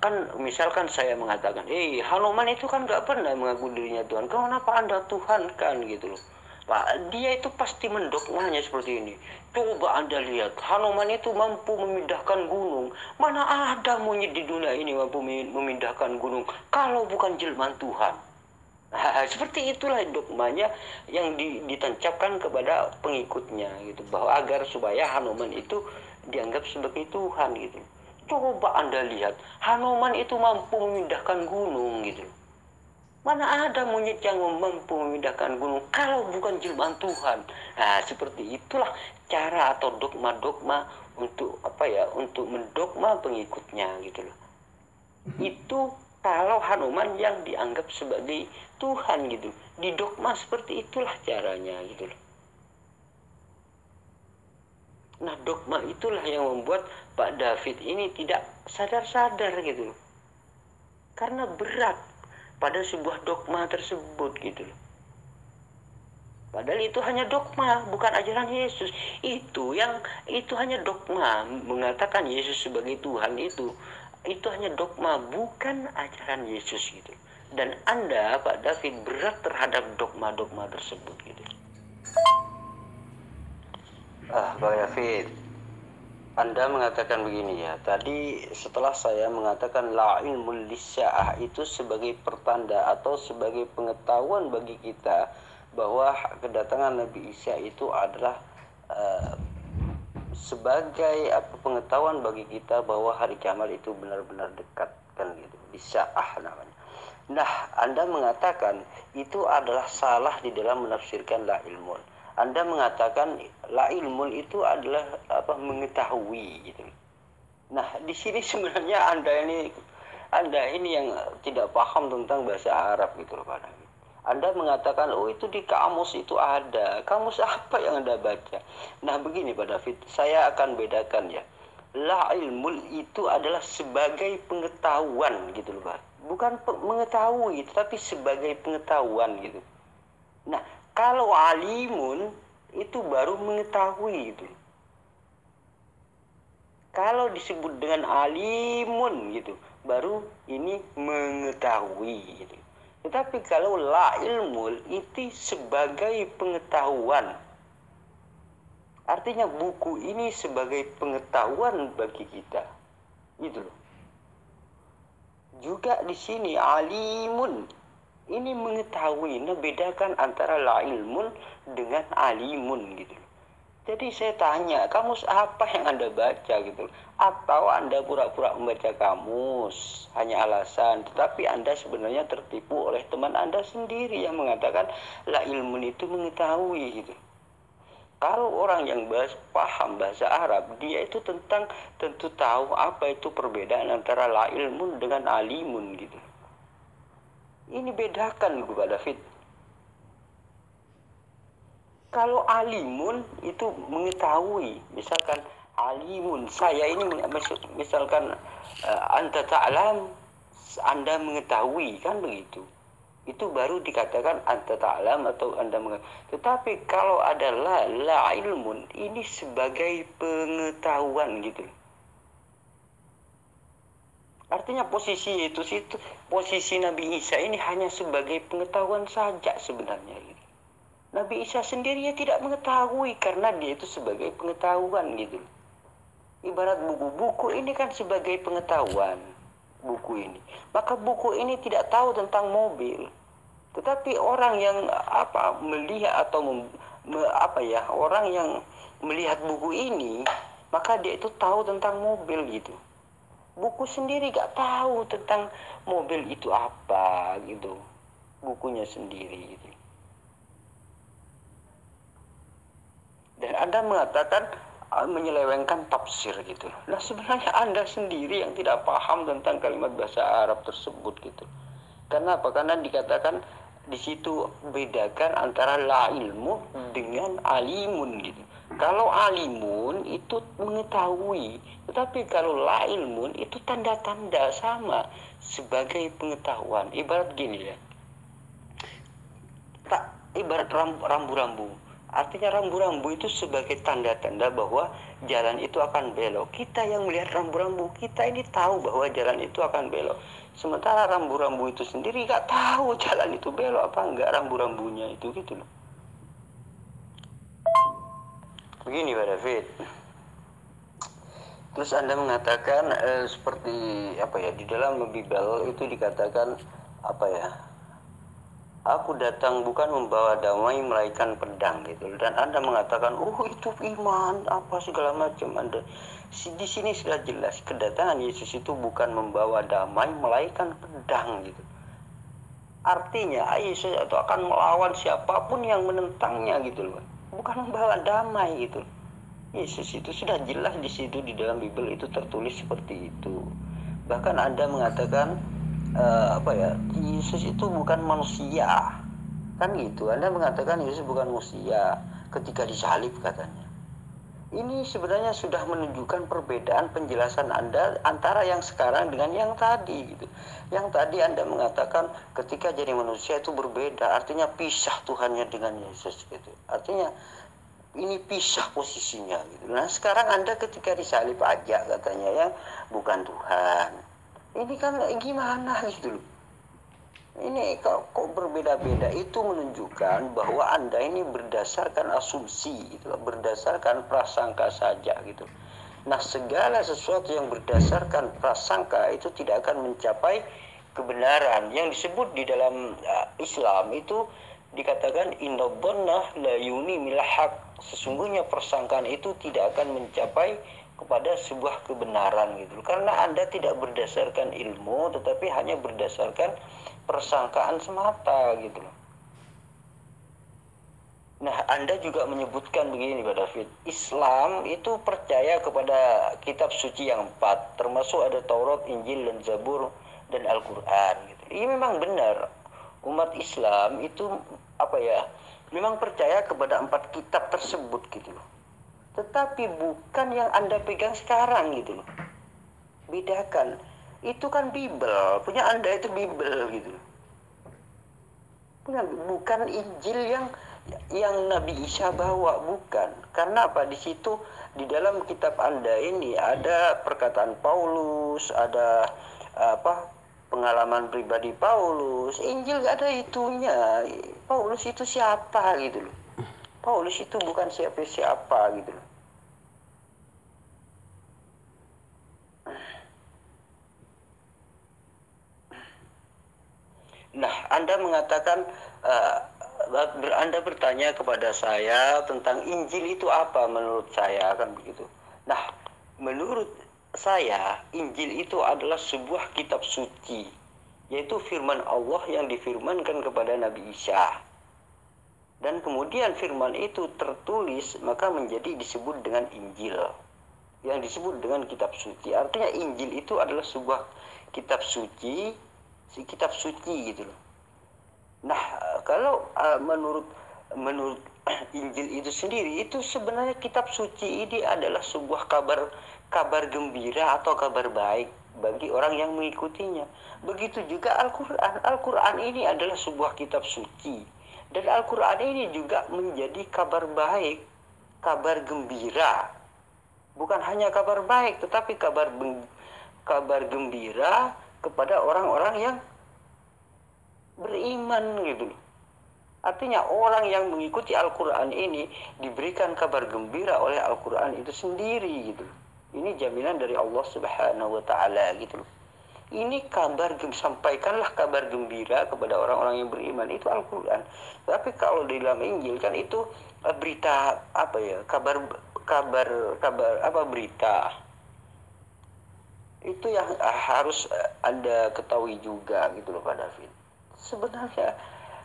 Kan misalkan saya mengatakan, Hanuman itu kan gak pernah mengaku dirinya Tuhan. Kenapa Anda Tuhan kan gitu loh. Pak, dia itu pasti mendogmanya seperti ini. Coba Anda lihat, Hanuman itu mampu memindahkan gunung. Mana ada monyet di dunia ini mampu memindahkan gunung kalau bukan jelmaan Tuhan. Seperti itulah dogmanya yang ditancapkan kepada pengikutnya gitu, bahwa agar supaya Hanuman itu dianggap sebagai Tuhan gitu. Coba Anda lihat, Hanuman itu mampu memindahkan gunung gitu. Mana ada monyet yang mampu memindahkan gunung kalau bukan jelmaan Tuhan. Nah, seperti itulah cara atau dogma-dogma untuk apa ya, untuk mendogma pengikutnya gitu loh. Itu kalau Hanuman yang dianggap sebagai Tuhan gitu. Di dogma seperti itulah caranya gitu loh. Nah, dogma itulah yang membuat Pak David ini tidak sadar-sadar gitu loh. Karena berat pada sebuah dogma tersebut gitu loh. Padahal itu hanya dogma, bukan ajaran Yesus. Itu hanya dogma, mengatakan Yesus sebagai Tuhan itu hanya dogma, bukan ajaran Yesus gitu. Dan Anda, Pak David, berat terhadap dogma-dogma tersebut gitu. Pak David, Anda mengatakan begini ya, tadi setelah saya mengatakan la ilmul lisya'ah itu sebagai pertanda atau sebagai pengetahuan bagi kita bahwa kedatangan Nabi Isa itu adalah sebagai pengetahuan bagi kita bahwa hari kiamat itu benar-benar dekat kan gitu, lisya'ah namanya. Nah, Anda mengatakan itu adalah salah di dalam menafsirkan la ilmun. Anda mengatakan la ilmun itu adalah mengetahui gitu. Nah, di sini sebenarnya Anda ini yang tidak paham tentang bahasa Arab gitu loh, Pak. Anda mengatakan oh itu di kamus itu ada. Kamus apa yang Anda baca? Nah, begini Pak David, saya akan bedakan ya. La ilmul itu adalah sebagai pengetahuan gitu loh, Pak. Bukan mengetahui, tetapi sebagai pengetahuan gitu. Nah, kalau alimun itu baru mengetahui gitu. Kalau disebut dengan alimun gitu, baru ini mengetahui gitu. Tetapi kalau la ilmul itu sebagai pengetahuan. Artinya buku ini sebagai pengetahuan bagi kita. Gitu loh. Juga di sini alimun ini mengetahui, nah bedakan antara la ilmun dengan alimun gitu. Jadi saya tanya, kamus apa yang Anda baca gitu? Atau Anda pura-pura membaca kamus, hanya alasan, tetapi Anda sebenarnya tertipu oleh teman Anda sendiri yang mengatakan la ilmun itu mengetahui gitu. Kalau orang yang paham bahasa Arab, dia itu tentu tahu apa itu perbedaan antara la ilmun dengan alimun gitu. Ini bedakan Pak David. Kalau alimun itu mengetahui, misalkan alimun, saya ini misalkan anta ta'lam, Anda mengetahui kan begitu. Itu baru dikatakan anta ta'lam atau Anda mengetahui. Tetapi kalau ada la ilmun, ini sebagai pengetahuan gitu. Artinya posisi posisi Nabi Isa ini hanya sebagai pengetahuan saja sebenarnya gitu. Nabi Isa sendiri ya tidak mengetahui karena dia itu sebagai pengetahuan gitu. Ibarat buku-buku ini kan sebagai pengetahuan buku ini. Maka buku ini tidak tahu tentang mobil. Tetapi orang yang melihat atau orang yang melihat buku ini, maka dia itu tahu tentang mobil gitu. Buku sendiri gak tahu tentang mobil itu apa gitu. Bukunya sendiri gitu. Dan Anda mengatakan menyelewengkan tafsir gitu. Nah sebenarnya Anda sendiri yang tidak paham tentang kalimat bahasa Arab tersebut gitu. Karena apa? Karena dikatakan di situ bedakan antara la ilmu dengan alimun gitu. Kalau alimun itu mengetahui, tetapi kalau la ilmun itu tanda-tanda sama sebagai pengetahuan. Ibarat gini ya. Ibarat rambu-rambu. Artinya rambu-rambu itu sebagai tanda-tanda bahwa jalan itu akan belok. Kita yang melihat rambu-rambu, kita ini tahu bahwa jalan itu akan belok. Sementara rambu-rambu itu sendiri gak tahu jalan itu belok apa enggak rambu-rambunya itu gitu loh. Begini Pak David. Terus Anda mengatakan seperti di dalam Bible itu dikatakan aku datang bukan membawa damai melainkan pedang gitu. Dan Anda mengatakan, oh itu iman apa segala macam. Anda di sini sudah jelas kedatangan Yesus itu bukan membawa damai melainkan pedang gitu. Artinya Yesus itu akan melawan siapapun yang menentangnya gitu loh. Bukan membawa damai gitu. Yesus itu sudah jelas di situ, di dalam Bible itu tertulis seperti itu. Bahkan Anda mengatakan Yesus itu bukan manusia, kan gitu. Anda mengatakan Yesus bukan manusia ketika disalib katanya. Ini sebenarnya sudah menunjukkan perbedaan penjelasan Anda antara yang sekarang dengan yang tadi gitu. Yang tadi Anda mengatakan ketika jadi manusia itu berbeda, artinya pisah Tuhannya dengan Yesus gitu. Artinya ini pisah posisinya gitu. Nah sekarang Anda ketika disalib aja katanya yang bukan Tuhan. Ini kan gimana gitu loh. Ini kok berbeda-beda, itu menunjukkan bahwa Anda ini berdasarkan asumsi gitu, berdasarkan prasangka saja gitu. Nah segala sesuatu yang berdasarkan prasangka itu tidak akan mencapai kebenaran. Yang disebut di dalam Islam itu dikatakan inna dhannah la yuni milahak. Sesungguhnya persangkaan itu tidak akan mencapai kepada sebuah kebenaran gitu. Karena Anda tidak berdasarkan ilmu tetapi hanya berdasarkan persangkaan semata gitu. Nah, Anda juga menyebutkan begini Pak David, Islam itu percaya kepada kitab suci yang 4, termasuk ada Taurat, Injil, dan Zabur, dan Al-Quran gitu. Ini memang benar. Umat Islam itu memang percaya kepada 4 kitab tersebut gitu loh. Tetapi bukan yang Anda pegang sekarang gitu loh. Bedakan. Itu kan Bible, punya Anda itu Bible gitu loh. Bukan Injil yang Nabi Isa bawa, bukan. Karena apa? Di situ di dalam kitab Anda ini ada perkataan Paulus, ada pengalaman pribadi Paulus. Injil gak ada itunya. Paulus itu siapa gitu loh. Paulus itu bukan siapa-siapa gitu loh. Nah, Anda mengatakan Anda bertanya kepada saya tentang Injil itu apa menurut saya, kan begitu. Nah, menurut saya Injil itu adalah sebuah kitab suci, yaitu firman Allah yang difirmankan kepada Nabi Isa. Dan kemudian firman itu tertulis maka menjadi disebut dengan Injil, yang disebut dengan kitab suci. Artinya Injil itu adalah sebuah kitab suci gitu loh. Nah, kalau menurut Injil itu sendiri, itu sebenarnya kitab suci ini adalah sebuah kabar gembira atau kabar baik bagi orang yang mengikutinya. Begitu juga Al-Quran. Al-Quran ini adalah sebuah kitab suci, dan Al-Quran ini juga menjadi kabar baik, kabar gembira. Bukan hanya kabar baik, tetapi kabar gembira kepada orang-orang yang beriman gitu loh. Artinya orang yang mengikuti Al-Quran ini diberikan kabar gembira oleh Al-Quran itu sendiri gitu loh. Ini jaminan dari Allah Subhanahu wa Ta'ala gitu loh. Ini sampaikanlah kabar gembira kepada orang-orang yang beriman, itu Al-Quran. Tapi kalau di dalam Injil kan itu berita berita. Itu yang harus Anda ketahui juga gitu loh Pak David. Sebenarnya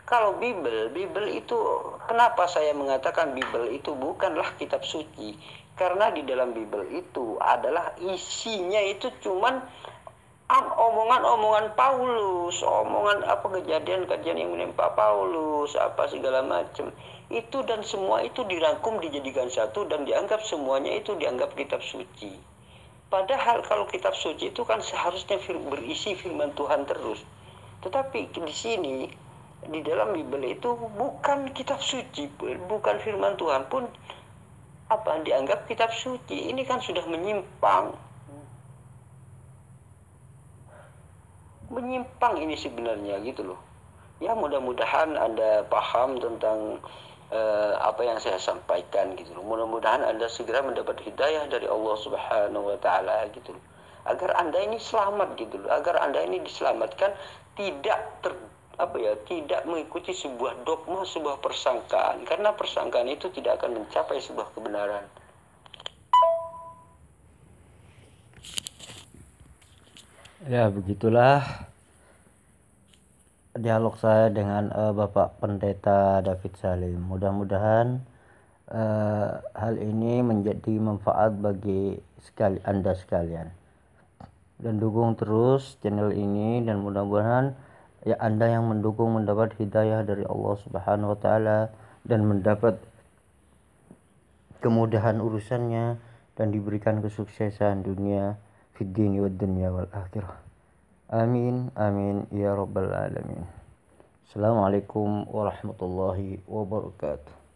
kalau Bible itu, kenapa saya mengatakan Bible itu bukanlah kitab suci? Karena di dalam Bible itu adalah isinya itu cuman omongan-omongan Paulus, omongan kejadian-kejadian yang menimpa Paulus, segala macam. Itu dan semua itu dirangkum dijadikan satu dan dianggap semuanya itu dianggap kitab suci. Padahal kalau kitab suci itu kan seharusnya berisi firman Tuhan terus. Tetapi di sini di dalam Bible itu bukan kitab suci, bukan firman Tuhan pun dianggap kitab suci. Ini kan sudah menyimpang ini sebenarnya gitu loh. Ya mudah-mudahan Anda paham tentang apa yang saya sampaikan gitu loh. Mudah-mudahan Anda segera mendapat hidayah dari Allah Subhanahu wa Ta'ala gitu loh. Agar Anda ini selamat gitu loh. Agar Anda ini diselamatkan, tidak tidak mengikuti sebuah dogma, sebuah persangkaan, karena persangkaan itu tidak akan mencapai sebuah kebenaran. Ya, begitulah dialog saya dengan Bapak Pendeta David Salim. Mudah-mudahan hal ini menjadi manfaat bagi Anda sekalian. Dan dukung terus channel ini, dan mudah-mudahan ya Anda yang mendukung mendapat hidayah dari Allah Subhanahu wa taala dan mendapat kemudahan urusannya dan diberikan kesuksesan dunia fid dini wad dunya wal akhirah. Amin amin ya rabbal alamin. Assalamualaikum warahmatullahi wabarakatuh.